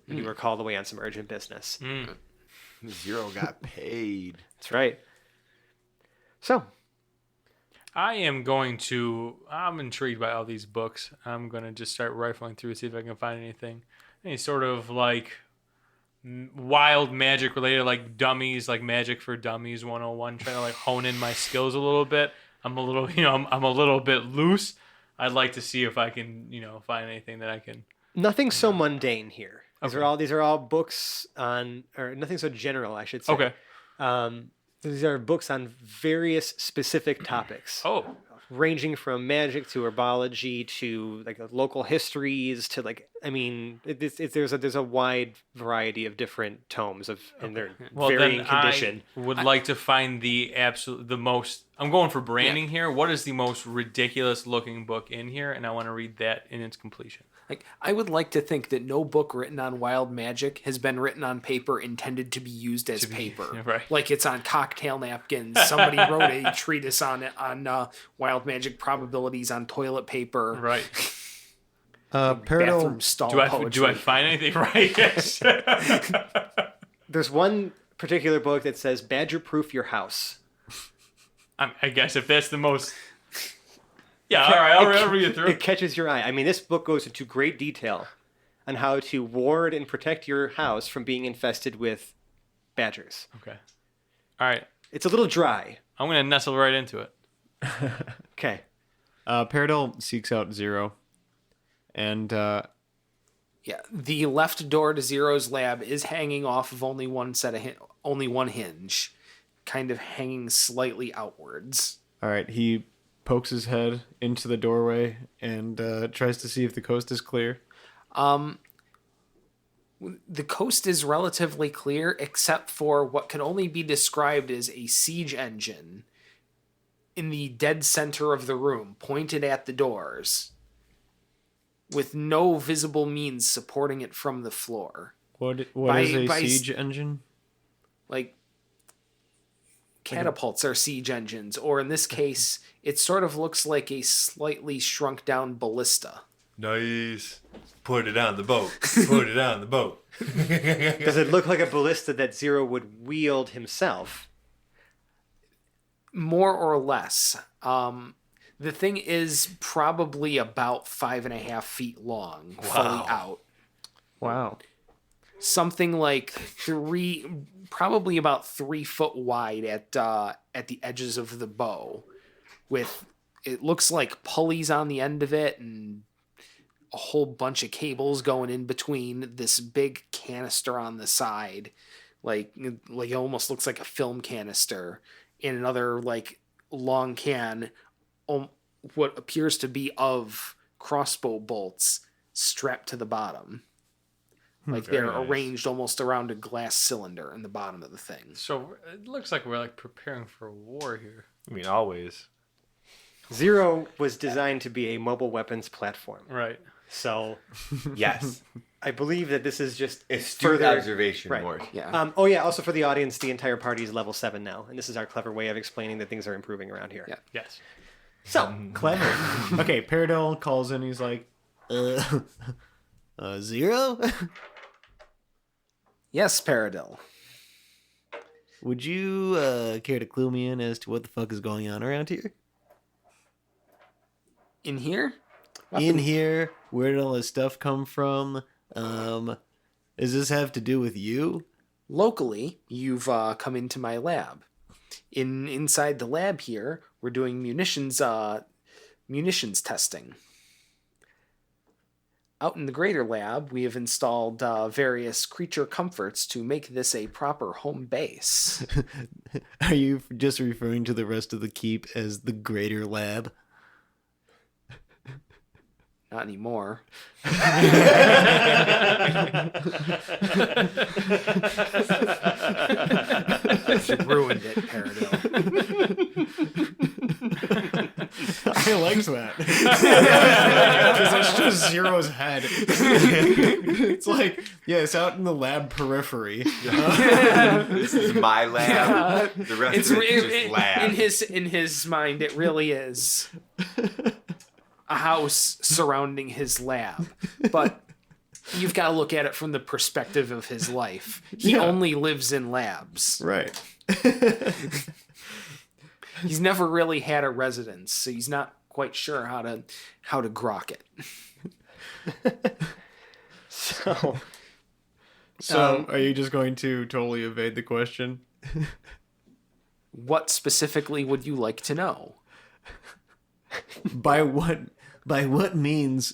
And you were called away on some urgent business. Zero got paid. That's right. So, I'm intrigued by all these books. I'm going to just start rifling through, see if I can find anything. Any sort of like wild magic related, like dummies, like Magic for Dummies 101, trying to like hone in my skills a little bit. I'm a little, I'm a little bit loose. I'd like to see if I can, find anything that I can. Nothing so mundane here. Okay. These are all books on, or nothing so general, I should say. Okay. These are books on various specific topics. Oh. Ranging from magic to herbology to like local histories to like, there's a wide variety of different tomes and they're varying condition. I would like to find the most. I'm going for branding here. What is the most ridiculous looking book in here? And I want to read that in its completion. Like, I would like to think that no book written on wild magic has been written on paper intended to be used as paper. Right. Like it's on cocktail napkins. Somebody wrote a treatise on it, on wild magic probabilities on toilet paper. Right. Bathroom stall poetry. Do I find anything right? There's one particular book that says "Badger-proof your house." I guess if that's the most. Yeah, all right, I'll read it through. It catches your eye. This book goes into great detail on how to ward and protect your house from being infested with badgers. Okay. All right. It's a little dry. I'm going to nestle right into it. Okay. Paradil seeks out Zero, and the left door to Zero's lab is hanging off of only one hinge, kind of hanging slightly outwards. all right, he pokes his head into the doorway and tries to see if the coast is clear. The coast is relatively clear, except for what can only be described as a siege engine in the dead center of the room, pointed at the doors, with no visible means supporting it from the floor. What is a siege engine? Like, catapults are siege engines, or in this case, it sort of looks like a slightly shrunk down ballista. Nice. Put it on the boat. Put it on the boat. Does it look like a ballista that Zero would wield himself? More or less. The thing is probably about 5.5 feet long, fully out. Wow. Something like probably about 3 foot wide at the edges of the bow, with it looks like pulleys on the end of it and a whole bunch of cables going in between this big canister on the side, like it almost looks like a film canister, and another like long can, what appears to be of crossbow bolts strapped to the bottom. Like Very they're nice. arranged almost around a glass cylinder in the bottom of the thing. So it looks like we're like preparing for war here. I mean, always. Zero was designed to be a mobile weapons platform. Right. So Yes. I believe that this is just Astute further observation, right. Mort. Yeah. Oh yeah. Also for the audience, the entire party is level 7 now, and this is our clever way of explaining that things are improving around here. Yeah. Yes. So Clever. Okay, Paradol calls in. He's like, Zero? Yes, Paradil. Would you care to clue me in as to what the fuck is going on around here? In here? In here, where did all this stuff come from? Does this have to do with you? Locally, you've come into my lab. Inside the lab here, we're doing munitions testing. Out in the greater lab, we have installed various creature comforts to make this a proper home base. Are you just referring to the rest of the keep as the greater lab? Not anymore. You ruined it, Paradil. I liked that. Because that's just Zero's head. It's like, yeah, it's out in the lab periphery. This is my lab. The rest of it is just lab. In his mind, it really is a house surrounding his lab. But you've got to look at it from the perspective of his life. He only lives in labs. Right. He's never really had a residence, so he's not quite sure how to grok it. So Are you just going to totally evade the question? What specifically would you like to know? By what means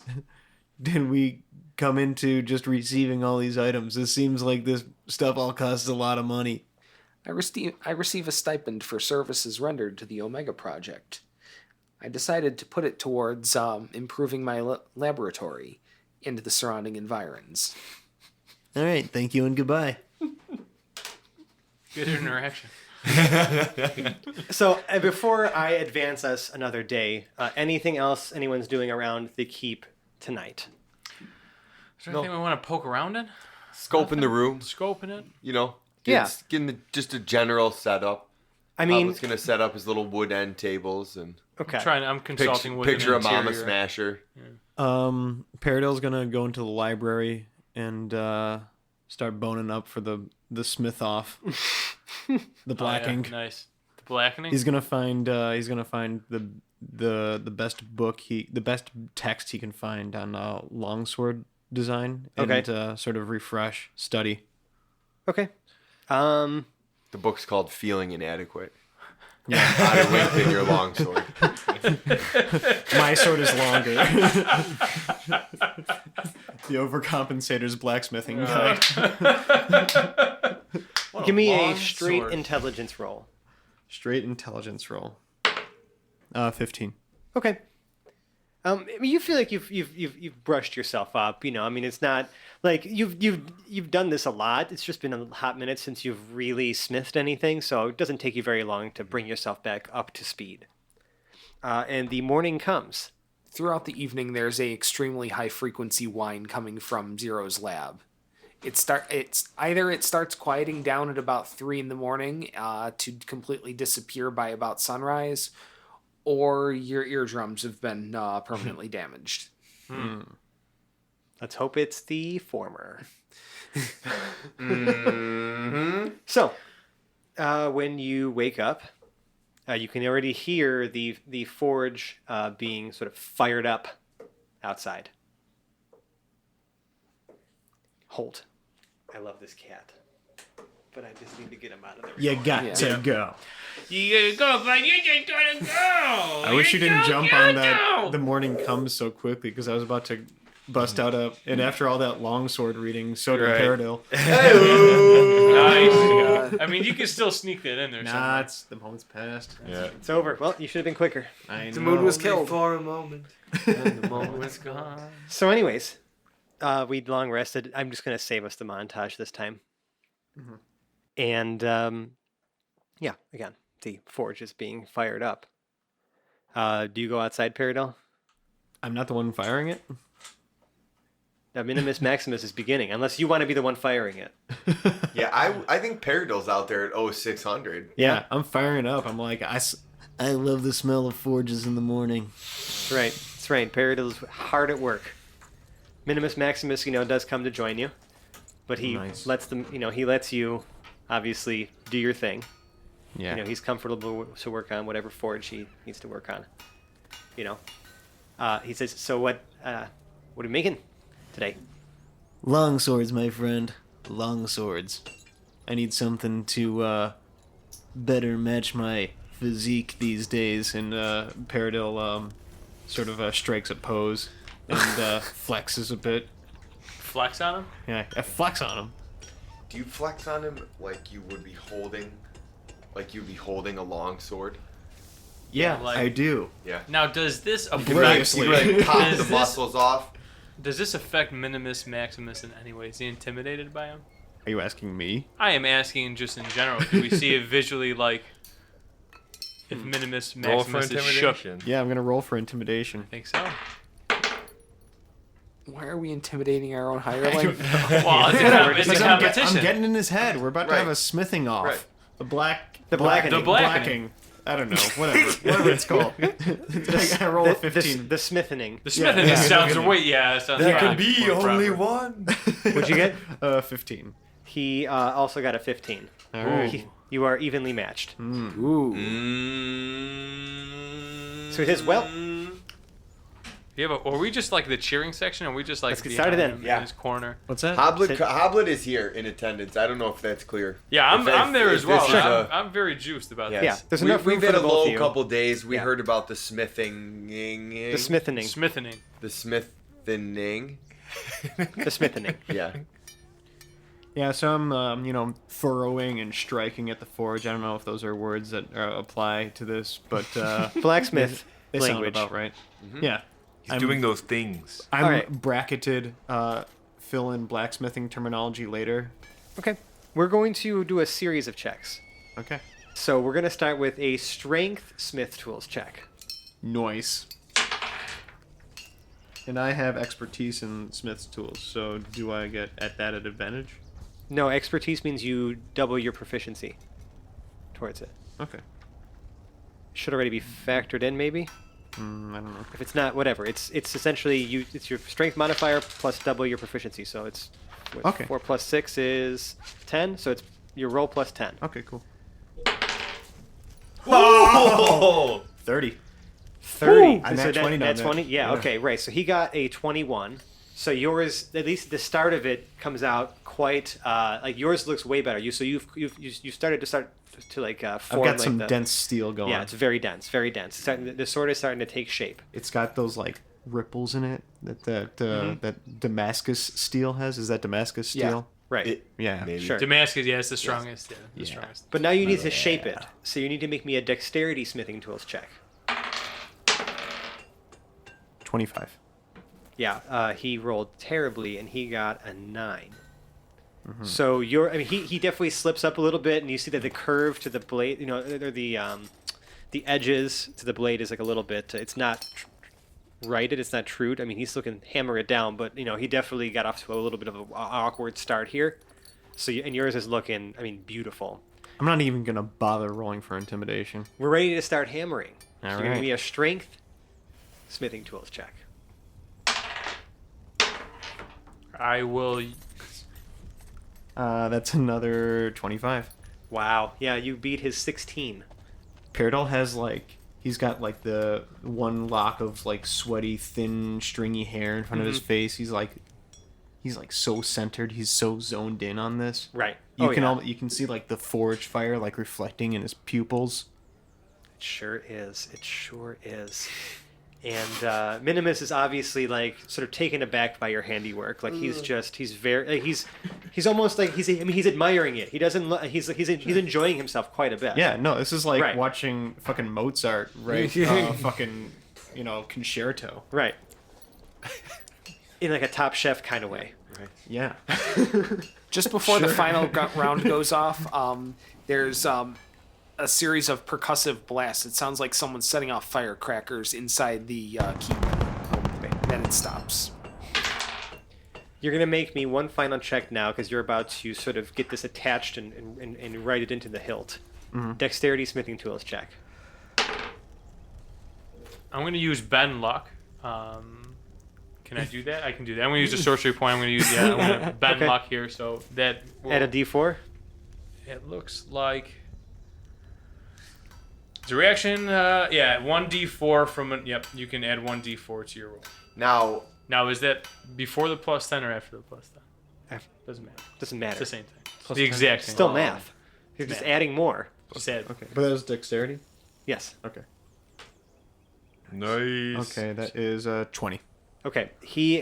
did we come into just receiving all these items? This seems like this stuff all costs a lot of money. I receive a stipend for services rendered to the Omega Project. I decided to put it towards improving my laboratory and the surrounding environs. All right, thank you and goodbye. Good interaction. So before I advance us another day, anything else anyone's doing around the keep tonight? Is there anything we want to poke around in? Scoping the room, Scoping it? you know. Yeah. Getting just a general setup. I mean, Pablo's gonna set up his little wood end tables and okay. I'm consulting with picture an a mama interior. smasher. Paradil's gonna go into the library and start boning up for the Smith off. The black Oh, yeah. ink. Nice. The blackening? He's gonna find the best book the best text he can find on longsword design and Okay. sort of refresh study. Okay. The book's called Feeling Inadequate. Yeah, how to lengthen your longsword. My sword is longer. The Overcompensator's blacksmithing guide. Give me a long straight sword. intelligence roll. Straight intelligence roll. 15. Okay. I mean, you feel like you've brushed yourself up. You know, I mean, it's not like you've done this a lot. It's just been a hot minute since you've really smithed anything, so it doesn't take you very long to bring yourself back up to speed. And the morning comes. Throughout the evening, there's a extremely high frequency whine coming from Zero's lab. It starts quieting down at about 3 in the morning to completely disappear by about sunrise, or your eardrums have been permanently damaged. Let's hope it's the former. So, when you wake up, you can already hear the forge being sort of fired up outside. Holt, I love this cat, but I just need to get him out of there. You got to go. You gotta go, but you just gotta go. I wish you didn't jump on that. The morning comes so quickly because I was about to bust out and after all that longsword reading, so did Right. Paradil. Nice. I mean, you can still sneak that in there. Nah, it's the moment's passed. Yeah. It's over. Well, you should have been quicker. I The mood was killed. For a moment. somewhere. Oh, it's gone. So, anyways, we'd long rested, I'm just gonna save us the montage this time. And yeah, again, the forge is being fired up. Do you go outside, Peridot? I'm not the one firing it. Minimus Maximus is beginning, unless you want to be the one firing it. Yeah, I think Peridot's out there at 0600. Yeah, I'm firing it up. I'm like, I love the smell of forges in the morning. That's right. That's right. Peridot's hard at work. Minimus Maximus, does come to join you, but he Nice. lets them. He lets you, obviously, do your thing. yeah. He's comfortable to work on whatever forge he needs to work on. He says, "So what are you making today?" Long swords, my friend. Long swords. I need something to better match my physique these days. And Paradil sort of strikes a pose and flexes a bit. Flex on him? Yeah, I flex on him. Do you flex on him like you would be holding, a long sword? Yeah, like- I do. Yeah. Now, does this You can really, affect... you can really pop Is the this- muscles off. Does this affect Minimus Maximus in any way? Is he intimidated by him? Are you asking me? I am asking just in general. Do we see it visually, like, if Minimus Roll for Maximus is shook? intimidation. Yeah, I'm gonna roll for intimidation. I think so. Why are we intimidating our own hireling? Well, it's a Because competition. I'm getting in his head. We're about to Right. have a smithing off. Right. The blackening. The blackening. Blacking. I don't know. Whatever it's called. I roll a 15. The smithing. The smithing Yeah. sounds right. Yeah, it sounds There fine. could be More only proper. one. What'd you get? 15. He also got a 15. All right. You are evenly matched. Ooh. So he says, "Well, Yeah, but are we just like the cheering section? Or are we just like Let's get behind started then. him Yeah. in his corner? What's that? Hoblet is here in attendance. I don't know if that's clear. Yeah, I'm there as well. this is a- I'm very juiced about Yes. this. Yeah, there's enough room We've for had a the both of low you. couple days. We Yeah. heard about the smithing. The smithing. Smithing. The smithing. The smithing. Yeah. Yeah, so I'm, furrowing and striking at the forge. I don't know if those are words that apply to this, but Blacksmith they sound language. about right. Yeah. He's doing those things. I'm All right. bracketed. Fill in blacksmithing terminology later. Okay. We're going to do a series of checks. Okay. So we're going to start with a strength smith tools check. Noise. And I have expertise in smith's tools, so do I get at that at advantage? No, expertise means you double your proficiency towards it. Okay. Should already be factored in, maybe. I don't know. If it's not, whatever. It's essentially it's your strength modifier plus double your proficiency. So it's Okay. 4 plus 6 is 10. So it's your roll plus 10. Okay, cool. Oh! 30. 30. I So nat 20 down that's there. 20. Yeah, Yeah. okay, right. So he got a 21. So yours, at least the start of it, comes out quite like yours looks way better. You started to like I've form got like some the, dense steel going. Yeah, it's very dense, very dense. The sword is starting to take shape. It's got those like ripples in it that Damascus steel has. Is that Damascus Yeah. steel? Right. Yeah. Maybe. Sure. Damascus, yeah, it's the strongest. Yeah, the Yeah. strongest. But now you need to shape it. So you need to make me a dexterity smithing tools check. 25. Yeah, he rolled terribly and he got a 9. So he definitely slips up a little bit, and you see that the curve to the blade, or the edges to the blade is like a little bit. It's not righted. It's not true. I mean, he's looking hammer it down, but he definitely got off to a little bit of an awkward start here. So and yours is looking, beautiful. I'm not even gonna bother rolling for intimidation. We're ready to start hammering. All So you're gonna give right. me a strength smithing tools check. I will. That's another 25. Wow. Yeah, you beat his 16. Peridot has he's got the one lock of sweaty, thin, stringy hair in front of his face. He's so centered. He's so zoned in on this. Right. You Oh, can yeah. you can see the forge fire reflecting in his pupils. It sure is. It sure is. And Minimus is obviously sort of taken aback by your handiwork. He's very he's almost he's admiring it. He doesn't he's enjoying himself quite a bit. Yeah, no, this is Right. watching fucking Mozart write fucking concerto. Right. in like a Top Chef kind of way. Yeah. Just before the final round goes off, there's a series of percussive blasts. It sounds like someone's setting off firecrackers inside the keep. Then it stops. You're going to make me one final check now because you're about to sort of get this attached and write it into the hilt. Dexterity smithing tools check. I'm going to use Ben Luck. Can I do that? I can do that. I'm going to use a sorcery point. I'm going to use I'm going to Ben Okay. Luck here. So that will, Add a d4. it looks like it's a reaction. 1d4 from yep. You can add 1d4 to your roll. Now, Is that before the +10 or after the +10? Doesn't matter. Doesn't matter. It's the same thing. The exact same. Still math. You're just Math. adding more. Just add. Okay. But that was dexterity? Yes. Okay. Nice. Okay, that is 20. Okay. He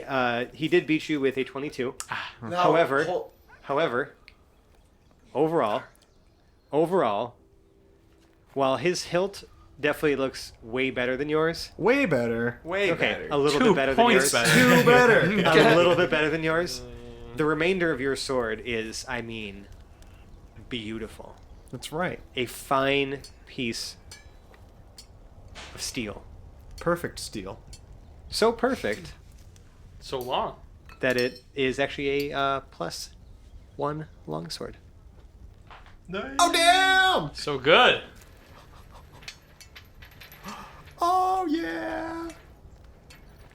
did beat you with a 22. However, overall, while his hilt definitely looks way better than yours. Way better. way Okay, better. a little 2 bit better than points yours. better. Two better. A little bit better than yours. The remainder of your sword is, I mean, beautiful. That's right. A fine piece of steel. Perfect steel. So perfect So long. that it is actually a +1 longsword. Nice. Oh, damn! So good. Oh, yeah!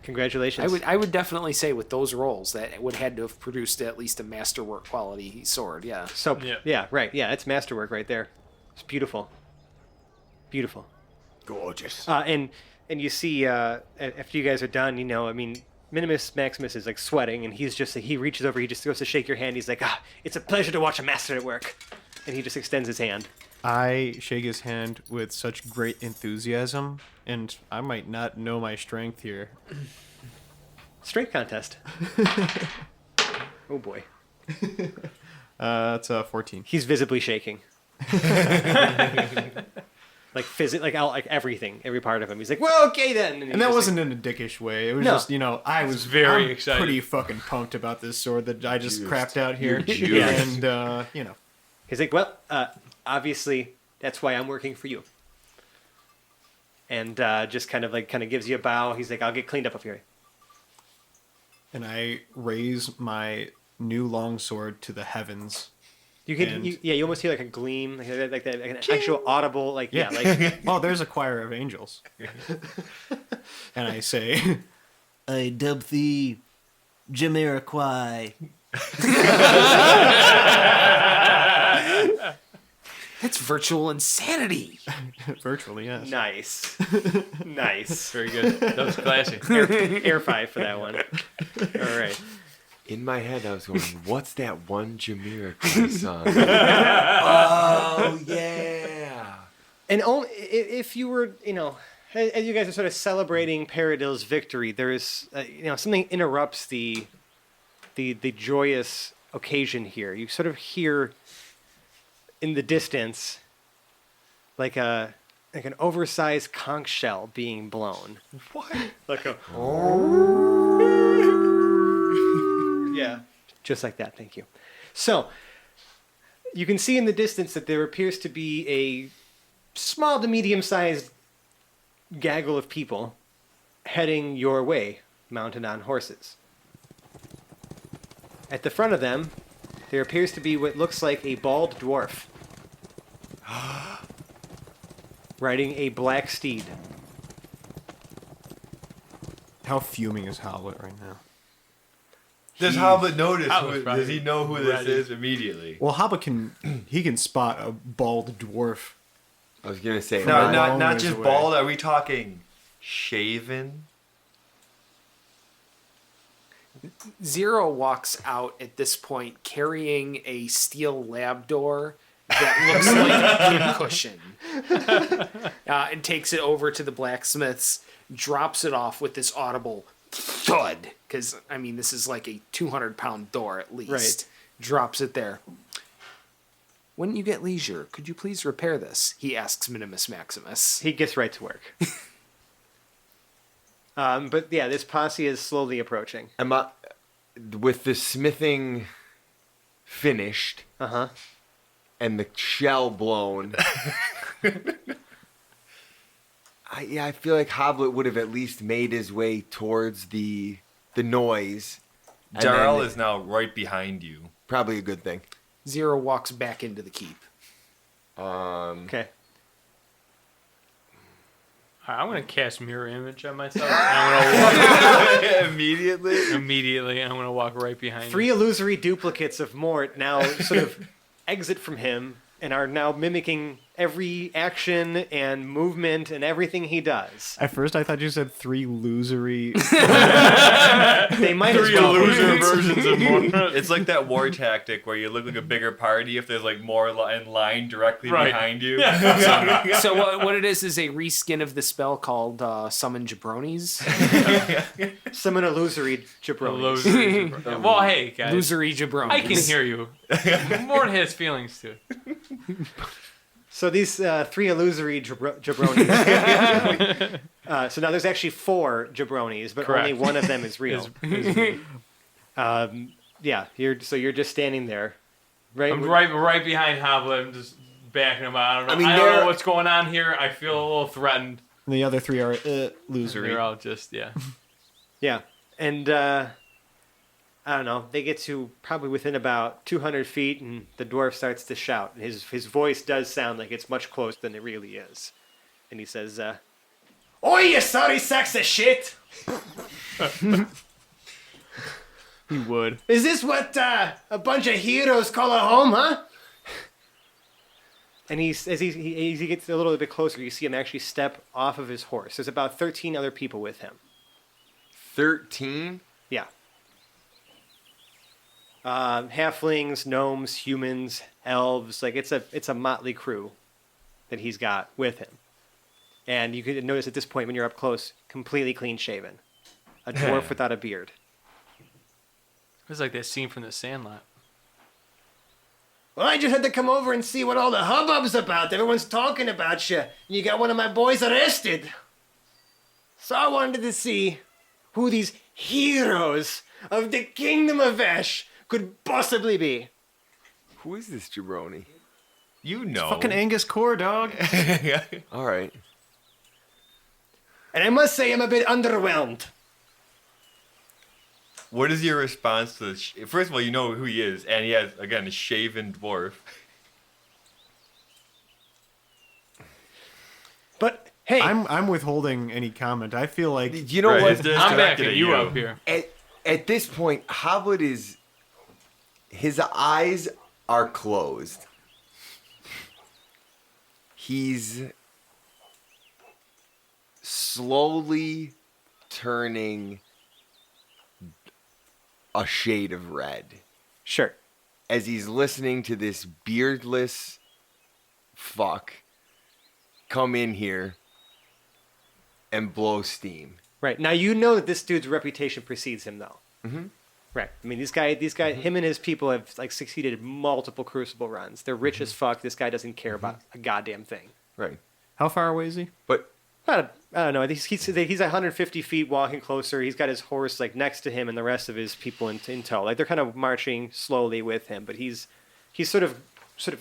Congratulations. I would definitely say with those rolls that it would had to have produced at least a masterwork quality sword. Yeah. So Yeah. yeah, right. Yeah, it's masterwork right there. It's beautiful. Beautiful. Gorgeous. And you see, after you guys are done, you know, I mean, Minimus Maximus is like sweating, and he reaches over, he just goes to shake your hand. He's like, it's a pleasure to watch a master at work, and he just extends his hand. I shake his hand with such great enthusiasm, and I might not know my strength here. Strength contest. Oh boy, That's 14. he's visibly shaking. Like like everything, every part of him. He's like, well, okay then. And that wasn't in a dickish way. It was No. just, I was very I'm excited. pretty fucking pumped about this sword that I just crapped out here. juiced. And, He's like, well, obviously that's why I'm working for you. And just kind of gives you a bow. He's like, I'll get cleaned up up here. and I raise my new longsword to the heavens. You can, And- you almost hear like a gleam, like an actual audible, like Oh, there's a choir of angels. And I say, I dub thee Jamiroquai. That's virtual insanity. Virtually, yes. nice, nice. Very good. That was classy. Air 5 for that one. All right. In my head, I was going, what's that one Jamiroquai song? oh, yeah. And only if you were, as you guys are sort of celebrating Paradil's victory, there's, something interrupts the joyous occasion here. You sort of hear in the distance like an oversized conch shell being blown. What? Like a yeah, just like that. Thank you. So you can see in the distance that there appears to be a small to medium-sized gaggle of people heading your way, mounted on horses. At the front of them, there appears to be what looks like a bald dwarf riding a black steed. How fuming is Howlett right now? Does Hobbit notice? Howlett's Does he know who this ready. is immediately? Well, Howlett can spot a bald dwarf. I was going to say, No, a not long just ways away. bald. Are we talking shaven? Zero walks out at this point carrying a steel lab door that looks like a cushion. And takes it over to the blacksmith's, drops it off with this audible thud. Because, this is like a 200-pound door at least. Right. Drops it there. When you get leisure, could you please repair this? He asks Minimus Maximus. He gets right to work. But yeah, this posse is slowly approaching. Am I, with the smithing finished Uh-huh. and the shell blown, I feel like Hoblet would have at least made his way towards the noise. and Darrell then- is now right behind you. Probably a good thing. Zero walks back into the keep. Okay. I'm gonna cast mirror image on myself. And I'm gonna Immediately. walk immediately. I'm gonna walk right behind. 3 you. illusory duplicates of Mort now sort of exit from him and are now mimicking every action and movement and everything he does. At first, I thought you said 3 losery. They might as 3 well. loser versions of more. It's like that war tactic where you look like a bigger party if there's like more in line directly Right. behind you. So what it is a reskin of the spell called Summon Jabronis. Summon illusory jabronis. Loser. Well, hey guys, Losery Jabronis. I can hear you. More has feelings too. So these 3 illusory jabronis. So now there's actually 4 jabronis, but Correct. only one of them is real. Yeah, you're just standing there, right? I'm right behind Hoblet. I'm just backing him out. I don't know they're- what's going on here. I feel a little threatened. And the other 3 are losery. They're all just Yeah, and I don't know. They get to probably within about 200 feet, and the dwarf starts to shout. His voice does sound like it's much closer than it really is, and he says, "Oi, you sorry sacks of shit! He would. Is this what a bunch of heroes call a home, huh?" And as he gets a little bit closer, you see him actually step off of his horse. There's about 13 other people with him. 13? Yeah. Halflings, gnomes, humans, elves. Like it's a motley crew that he's got with him. And you can notice at this point when you're up close, completely clean shaven. A dwarf without a beard. It's like that scene from The Sandlot. Well, I just had to come over and see what all the hubbub's about. Everyone's talking about you. You got one of my boys arrested. So I wanted to see who these heroes of the Kingdom of Ash could possibly be. Who is this jabroni? You know. Fucking Angus Core, dog. All right. And I must say I'm a bit underwhelmed. What is your response to this? First of all, you know who he is, and he has, again, a shaven dwarf. But hey, I'm withholding any comment. I feel like You know Right, what? it's just I'm directed backing at you up here. At this point, Hoblet is... His eyes are closed. He's slowly turning a shade of red sure. as he's listening to this beardless fuck come in here and blow steam. Right. Now you know that this dude's reputation precedes him though. Mm-hmm. Right. I mean these guys, him and his people have like succeeded in multiple crucible runs. They're rich as fuck. This guy doesn't care about a goddamn thing. Right. how far away is he? But I don't know. He's 150 feet walking closer. He's got his horse like next to him and the rest of his people in tow. Like they're kind of marching slowly with him, but he's sort of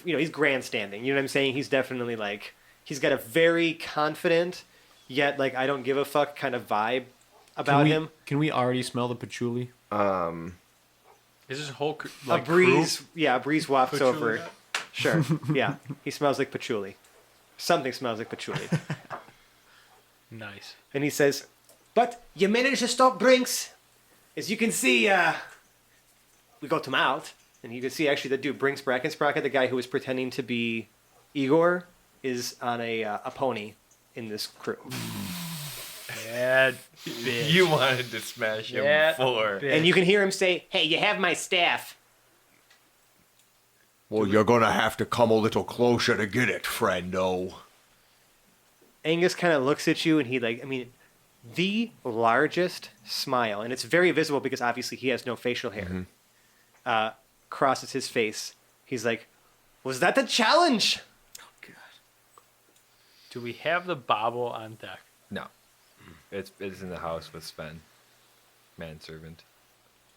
he's grandstanding. You know what I'm saying? He's definitely like he's got a very confident yet like I don't give a fuck kind of vibe about him. Can we already smell the patchouli? Is this whole A breeze, crew? yeah, a breeze wafts Patchouli over. guy? Sure, yeah. He smells like patchouli. Something smells like patchouli. Nice. And he says, "But you managed to stop Brinks. As you can see, we got him out." And you can see actually the dude, Brinks Brackensprocket, the guy who was pretending to be Igor, is on a pony in this crew. Bad bitch. You wanted to smash him Yeah, before. bitch. And you can hear him say, "Hey, you have my staff." Well, you're gonna have to come a little closer to get it, friendo. Angus kind of looks at you and he the largest smile, and it's very visible because obviously he has no facial hair, crosses his face. He's like, "Was that the challenge?" Do we have the bobble on deck? No. It's in the house with Sven, manservant.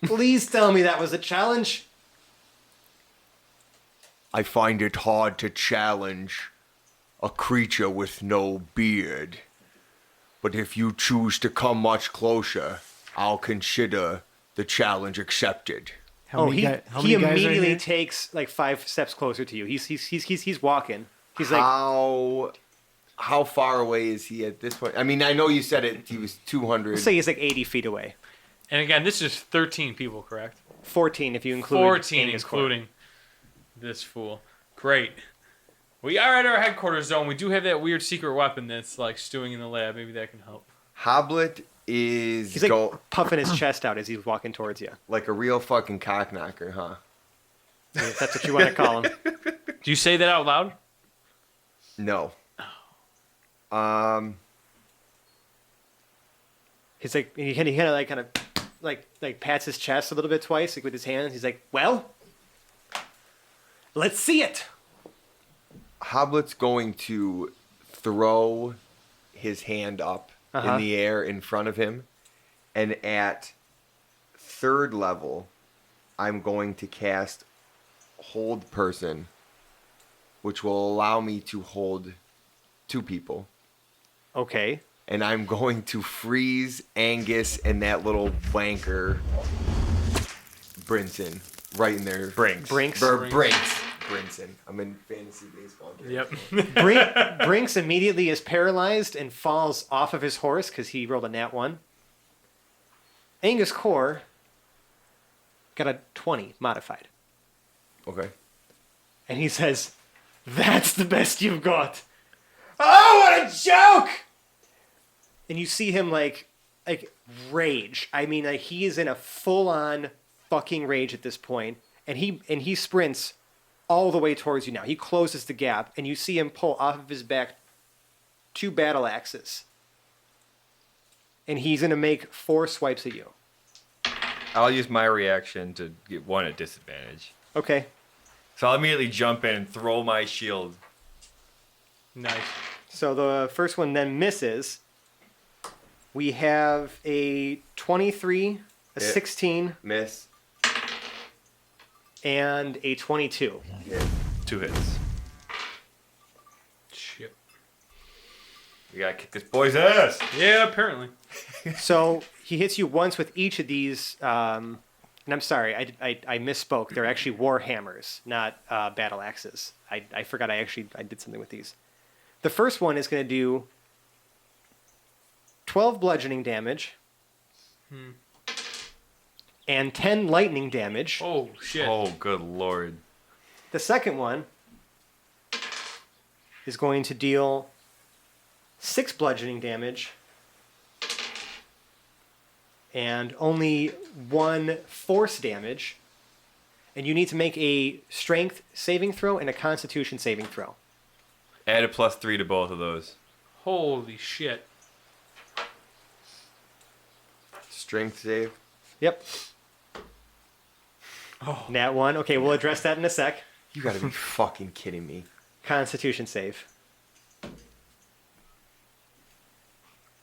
Please tell me that was a challenge. I find it hard to challenge a creature with no beard. But if you choose to come much closer, I'll consider the challenge accepted. How many he guys are immediately here? takes like 5 steps closer to you. He's walking. He's like, How far away is he at this point? I mean, I know you said it. He was 200. let's say he's like 80 feet away. And again, this is 13 people, correct? 14 if you include 14, Angus Court. including this fool. Great. We are at our headquarters zone. We do have that weird secret weapon that's like stewing in the lab. Maybe that can help. Hoblet is He's like puffing his chest out as he's walking towards you. like a real fucking cockknocker, huh? If that's what you want to call him. Do you say that out loud? No. He's like, he kind of like pats his chest a little bit twice, like with his hands. He's like, well, let's see it. Hoblet's going to throw his hand up in the air in front of him, and at 3rd level, I'm going to cast Hold Person, which will allow me to hold 2 people. Okay. And I'm going to freeze Angus and that little wanker Brinson right in there. Brinks. Brinson. I'm in fantasy baseball game. Yep. Brinks immediately is paralyzed and falls off of his horse because he rolled a nat 1. Angus Core got a 20 modified. Okay. And he says, that's the best you've got. Oh, what a joke! And you see him like rage. I mean, like he is in a full-on fucking rage at this point, and he sprints all the way towards you now. He closes the gap, and you see him pull off of his back 2 battle axes. And he's gonna make 4 swipes at you. I'll use my reaction to get one at disadvantage. Okay. So I'll immediately jump in and throw my shield. Nice. So the first one then misses. We have a 23, a 16, Miss. and a 22. Hit. 2 hits. Shit. We gotta kick this boy's ass. Yeah, apparently. So he hits you once with each of these. And I'm sorry, I misspoke. They're actually war hammers, not battle axes. I forgot I did something with these. The first one is going to do 12 bludgeoning damage and 10 lightning damage. Oh, shit. Oh, good lord. The second one is going to deal 6 bludgeoning damage and only 1 force damage. And you need to make a strength saving throw and a constitution saving throw. Add a +3 to both of those. Holy shit. Strength save. Yep. Oh. Nat 1. Okay, we'll address that in a sec. You gotta be fucking kidding me. Constitution save.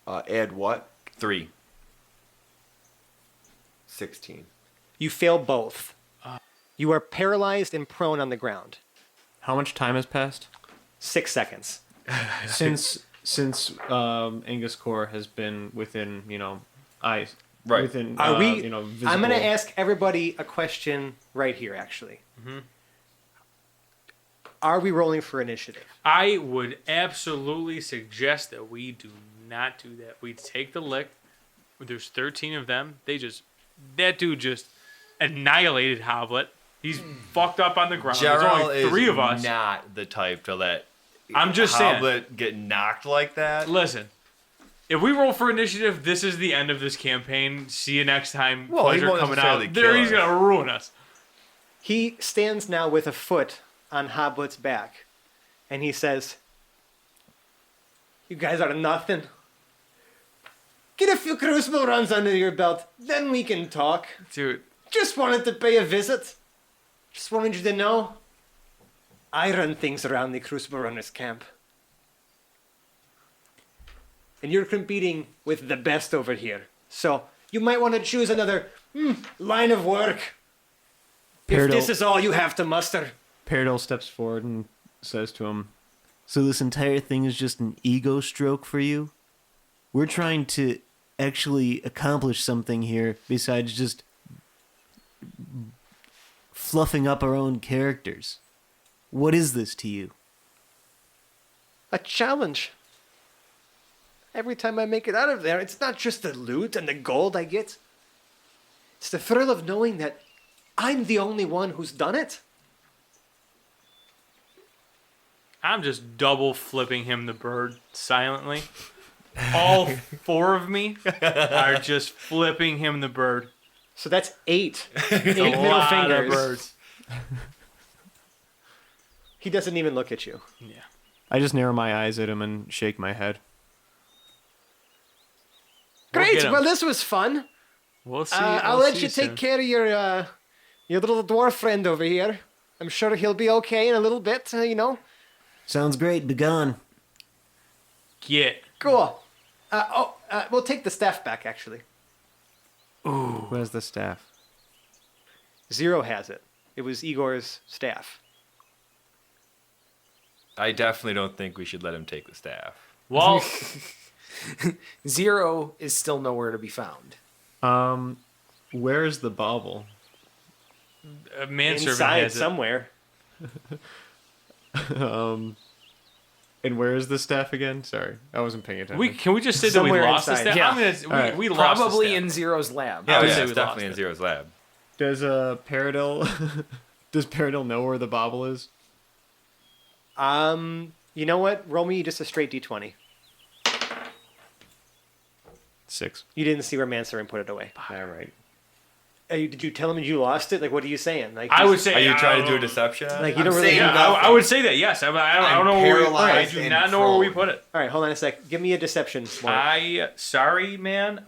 Add what? 3. 16. You fail both. You are paralyzed and prone on the ground. How much time has passed 6 seconds. since Angus Core has been within eyes? Right. Within Are we? visible. I'm going to ask everybody a question right here, actually. Mm-hmm. Are we rolling for initiative? I would absolutely suggest that we do not do that. We take the lick. There's 13 of them. That dude just annihilated Hoblet. He's fucked up on the ground. There's Gerald only is 3 of us. not the type to let I'm just saying. Hoblet get knocked like that. Listen, if we roll for initiative, this is the end of this campaign. See you next time. Well, he Pleasure won't coming necessarily out. kill There, he's us. gonna ruin us. He stands now with a foot on Hoblet's back, and he says, "You guys are nothing. Get a few crucible runs under your belt, then we can talk. Dude, Just wanted to pay a visit. Just wanted you to know I run things around the Crucible Runners camp." and you're competing with the best over here. So you might want to choose another line of work. If this is all you have to muster. Peridot steps forward and says to him, "So this entire thing is just an ego stroke for you? We're trying to actually accomplish something here besides just fluffing up our own characters. What is this to you?" A challenge. Every time I make it out of there, it's not just the loot and the gold I get. It's the thrill of knowing that I'm the only one who's done it. I'm just double flipping him the bird silently. All 4 of me are just flipping him the bird. So that's 8. It's 8 a middle lot of fingers. birds. He doesn't even look at you. Yeah. I just narrow my eyes at him and shake my head. We'll Great. get 'em. Well, this was fun. We'll see. I'll we'll let see you take soon. care of your little dwarf friend over here. I'm sure he'll be okay in a little bit, you know. Sounds great. Begone. Get. Cool. We'll take the staff back, actually. Who has the staff? 0 has it. It was Igor's staff. I definitely don't think we should let him take the staff. Well, 0 is still nowhere to be found. Where is the bauble? a manservant Inside has it. somewhere. And where is the staff again? Sorry, I wasn't paying attention. Can we just say that we Somewhere lost the inside. staff? Yeah. I'm gonna, All right. we lost the Probably staff. in Zero's lab. I would yeah, say it's we definitely in lost it. Zero's lab. Does Peridot does Peridot know where the bauble is? You know what? Roll me just a straight d20. 6. You didn't see where Mansarin put it away. All right. Did you tell him you lost it? Like, what are you saying? Like, I would say. Are you trying to do a deception? Like, you don't really. saying Yeah, nothing. I would say that. Yes, I don't know where we. I paralyzed do and not know where we prone. put it. All right, hold on a sec. Give me a deception. Mark. Sorry, man.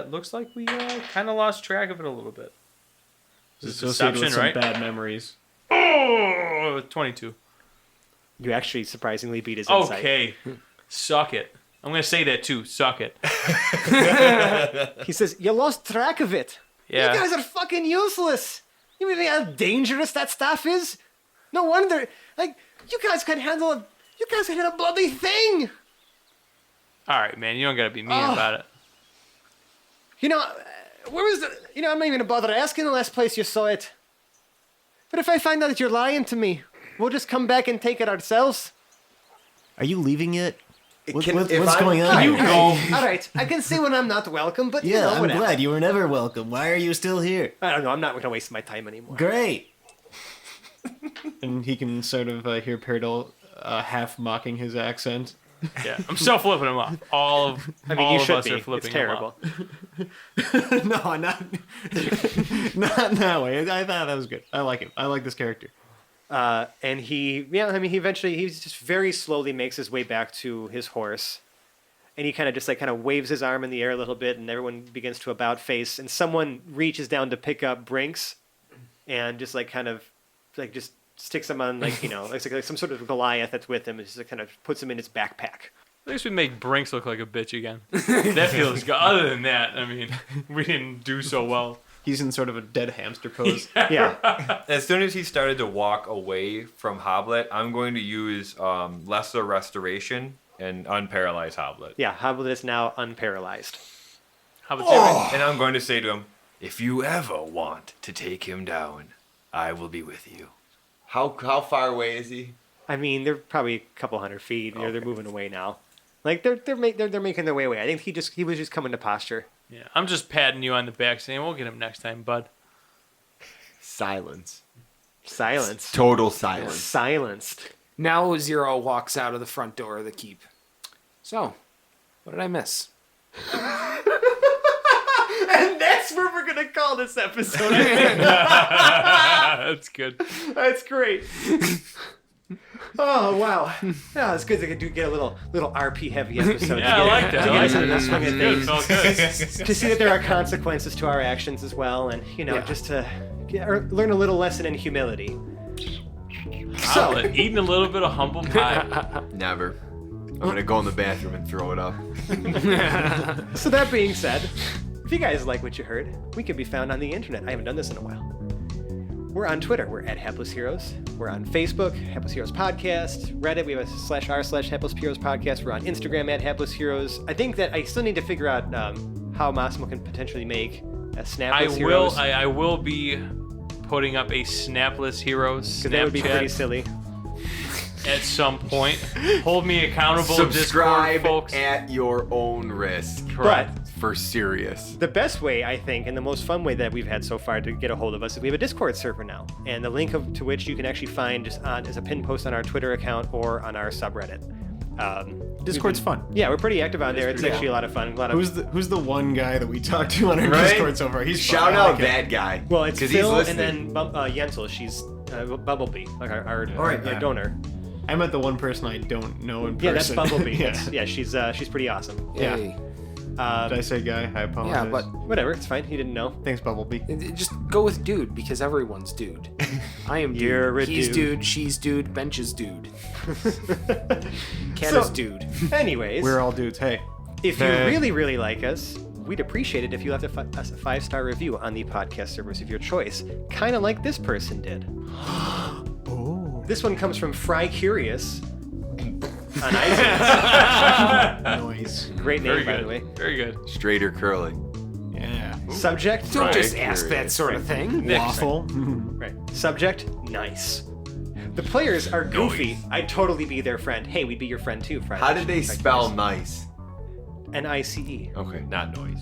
Looks like we kind of lost track of it a little bit. It's It's associated with deception, some right? bad memories. Oh, 22. You actually surprisingly beat his insight. Okay, suck it. I'm gonna say that too. Suck it. He says, you lost track of it. Yeah. You guys are fucking useless. You mean how dangerous that stuff is? No wonder. Like, you guys can handle a... You guys can hit a bloody thing. All right, man. You don't gotta be mean about it. You know, where was the... You know, I'm not even gonna bother asking the last place you saw it. But if I find out that you're lying to me, we'll just come back and take it ourselves. Are you leaving yet? If What's I'm- going on? You here? go. All right, I can see when I'm not welcome, but you Yeah, know, I'm whatever. glad you were never welcome. Why are you still here? I don't know. I'm not going to waste my time anymore. Great. And he can sort of hear Peridot half mocking his accent. Yeah, I'm still flipping him off. All of You of should us be. are flipping It's terrible. him off. No, not not in that way. I thought that was good. I like him. I like this character. And he eventually, he just very slowly makes his way back to his horse. And he kind of waves his arm in the air a little bit, and everyone begins to about face. And someone reaches down to pick up Brinks, and just just sticks him on like some sort of Goliath that's with him, and just kind of puts him in his backpack. At least we make Brinks look like a bitch again. That feels good. Other than that, I mean, we didn't do so well. He's in sort of a dead hamster pose. Yeah. As soon as he started to walk away from Hoblet, I'm going to use Lesser Restoration and Unparalyze Hoblet. Yeah, Hoblet is now unparalyzed. How about that? And I'm going to say to him, if you ever want to take him down, I will be with you. How far away is he? I mean, they're probably a couple hundred feet. You know, they're moving away now. Like they're making their way away. I think he was just coming to posture. Yeah, I'm just patting you on the back, saying we'll get him next time, bud. Silence. Silence. Total silence. Silenced. Now Zero walks out of the front door of the keep. So, what did I miss? And that's where we're gonna call this episode. That's good. That's great. Oh wow! Yeah, it's good to get a little RP heavy episode. Yeah, I like that. To I get like us into that. the swing of Good, things. felt good. To see that there are consequences to our actions as well, and just to learn a little lesson in humility. Eating a little bit of humble pie. Never. I'm gonna go in the bathroom and throw it up. So that being said, if you guys like what you heard, we can be found on the internet. I haven't done this in a while. We're on Twitter. We're at Hapless Heroes. We're on Facebook, Hapless Heroes Podcast. Reddit, we have a /r/Hapless Heroes Podcast. We're on Instagram at Hapless Heroes. I think that I still need to figure out how Massimo can potentially make a Snapless Heroes. I will be putting up a Snapless Heroes Because that would be pretty Snapchat silly. at some point. Hold me accountable, Subscribe Discord folks. at your own risk. Correct. For serious. The best way, I think, and the most fun way that we've had so far to get a hold of us is we have a Discord server now. And the link to which you can actually find just as a pinned post on our Twitter account or on our subreddit. Discord's fun. Yeah, we're pretty active on there. It's actually a lot of fun. Who's the one guy that we talked to on our Right? Discord so far? He's Shout fun. I out like him. that guy. Well, it's 'cause Phil he's and listening. then Jensel. She's Bumblebee, like our yeah. donor. I met the one person I don't know in person. Yeah, that's Bumblebee. yeah. She's pretty awesome. Hey. Did I say guy? I apologize. Yeah, but Whatever, it's fine. He didn't know. Thanks, Bumblebee. just go with dude because everyone's dude. I am dude. You're a He's dude. dude. She's dude. Bench is dude. Cat So- is dude. Anyways, We're all dudes. Hey. if you Hey. really, really like us, we'd appreciate it if you left us a 5-star review on the podcast service of your choice, kind of like this person did. Oh. This one comes from Fry Curious on iTunes. Noise. Great name, Very by good. the way. Very good. Straight or curly. Yeah. Subject, Don't Right. just ask that Curious. sort of thing. Waffle. right. Subject, nice. The players are goofy. I'd totally be their friend. Hey, we'd be your friend too, Fry. How did they Fry spell Curious. nice? N-I-C-E. Okay, not noise.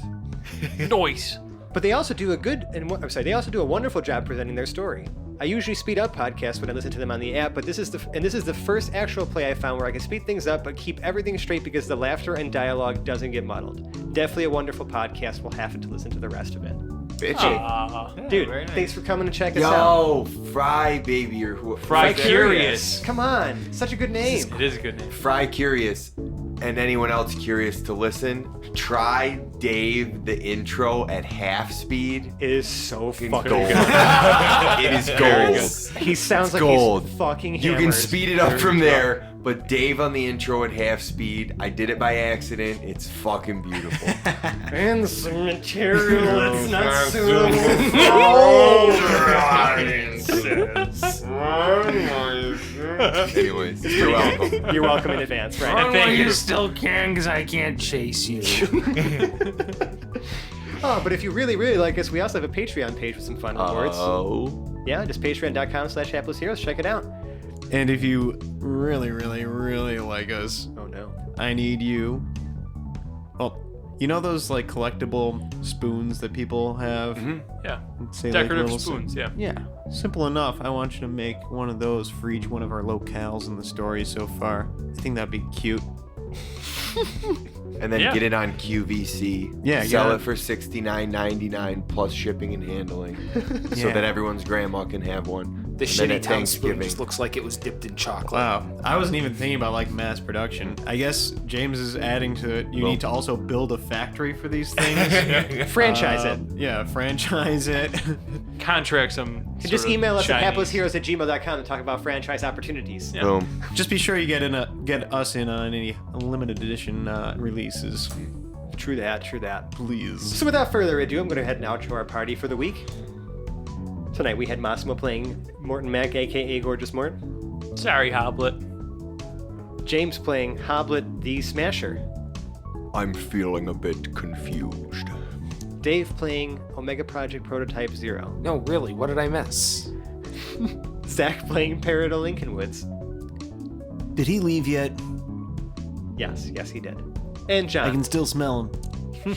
Noise. But they also do they also do a wonderful job presenting their story. I usually speed up podcasts when I listen to them on the app, but this is the first actual play I found where I can speed things up but keep everything straight because the laughter and dialogue doesn't get muddled. Definitely a wonderful podcast. We'll have to listen to the rest of it. Bitchy. Dude, very nice. thanks for coming to check us out. Yo, Fry baby or who? Fry Curious. Come on, such a good name. It is a good name. Fry Curious, and anyone else curious to listen, try Dave the intro at half speed. It is so fucking Gold. good. It is gold. He sounds like Gold. he's fucking You hammered. can speed it up from there, but Dave on the intro at half speed, I did it by accident. It's fucking beautiful. And some material that's not suitable. Anyways, you're welcome. You're welcome in advance, right? Run while thank you you. still can because I can't chase you. Oh, but if you really, really like us, we also have a Patreon page with some fun rewards. Oh. Yeah, just patreon.com/haplessheroes. Check it out. And if you really, really, really like us, Oh no. I need you. Oh, you know those like collectible spoons that people have? Yeah. Say, like, Decorative little spoons, yeah. Yeah, simple enough. I want you to make one of those for each one of our locales in the story so far. I think that'd be cute. And then Yeah. get it on QVC. Yeah, Sell yeah. it for $69.99 plus shipping and handling, so Yeah. that everyone's grandma can have one. The And then shitty at town spoon Thanksgiving. just looks like it was dipped in chocolate. Wow, I wasn't even thinking about like mass production. I guess James is adding to it. You need to also build a factory for these things. Franchise it. Yeah, franchise it. Contract some. You just sort of email us at Chinese. haplessheroes@gmail.com to talk about franchise opportunities. Yeah. Boom. Just be sure you get us in on any limited edition releases, True that. please. So without further ado, I'm going to head now to our party for the week. Tonight we had Massimo playing Morton Mac, aka Gorgeous Morton. Sorry, Hoblet. James playing Hoblet the Smasher. I'm feeling a bit confused. Dave playing Omega Project Prototype 0. No, really, what did I miss? Zach playing Peridot Lincolnwoods. Did he leave yet? Yes, he did. And I John. can still smell him.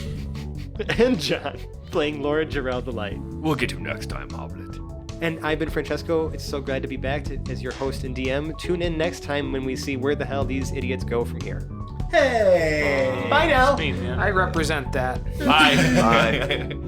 And John playing Laura Jarrell the Light. We'll get him next time, Hoblet. And I've been Francesco. It's so glad to be back as your host and DM. Tune in next time when we see where the hell these idiots go from here. Hey! Bye now! Me, man. I represent that. Bye. Bye.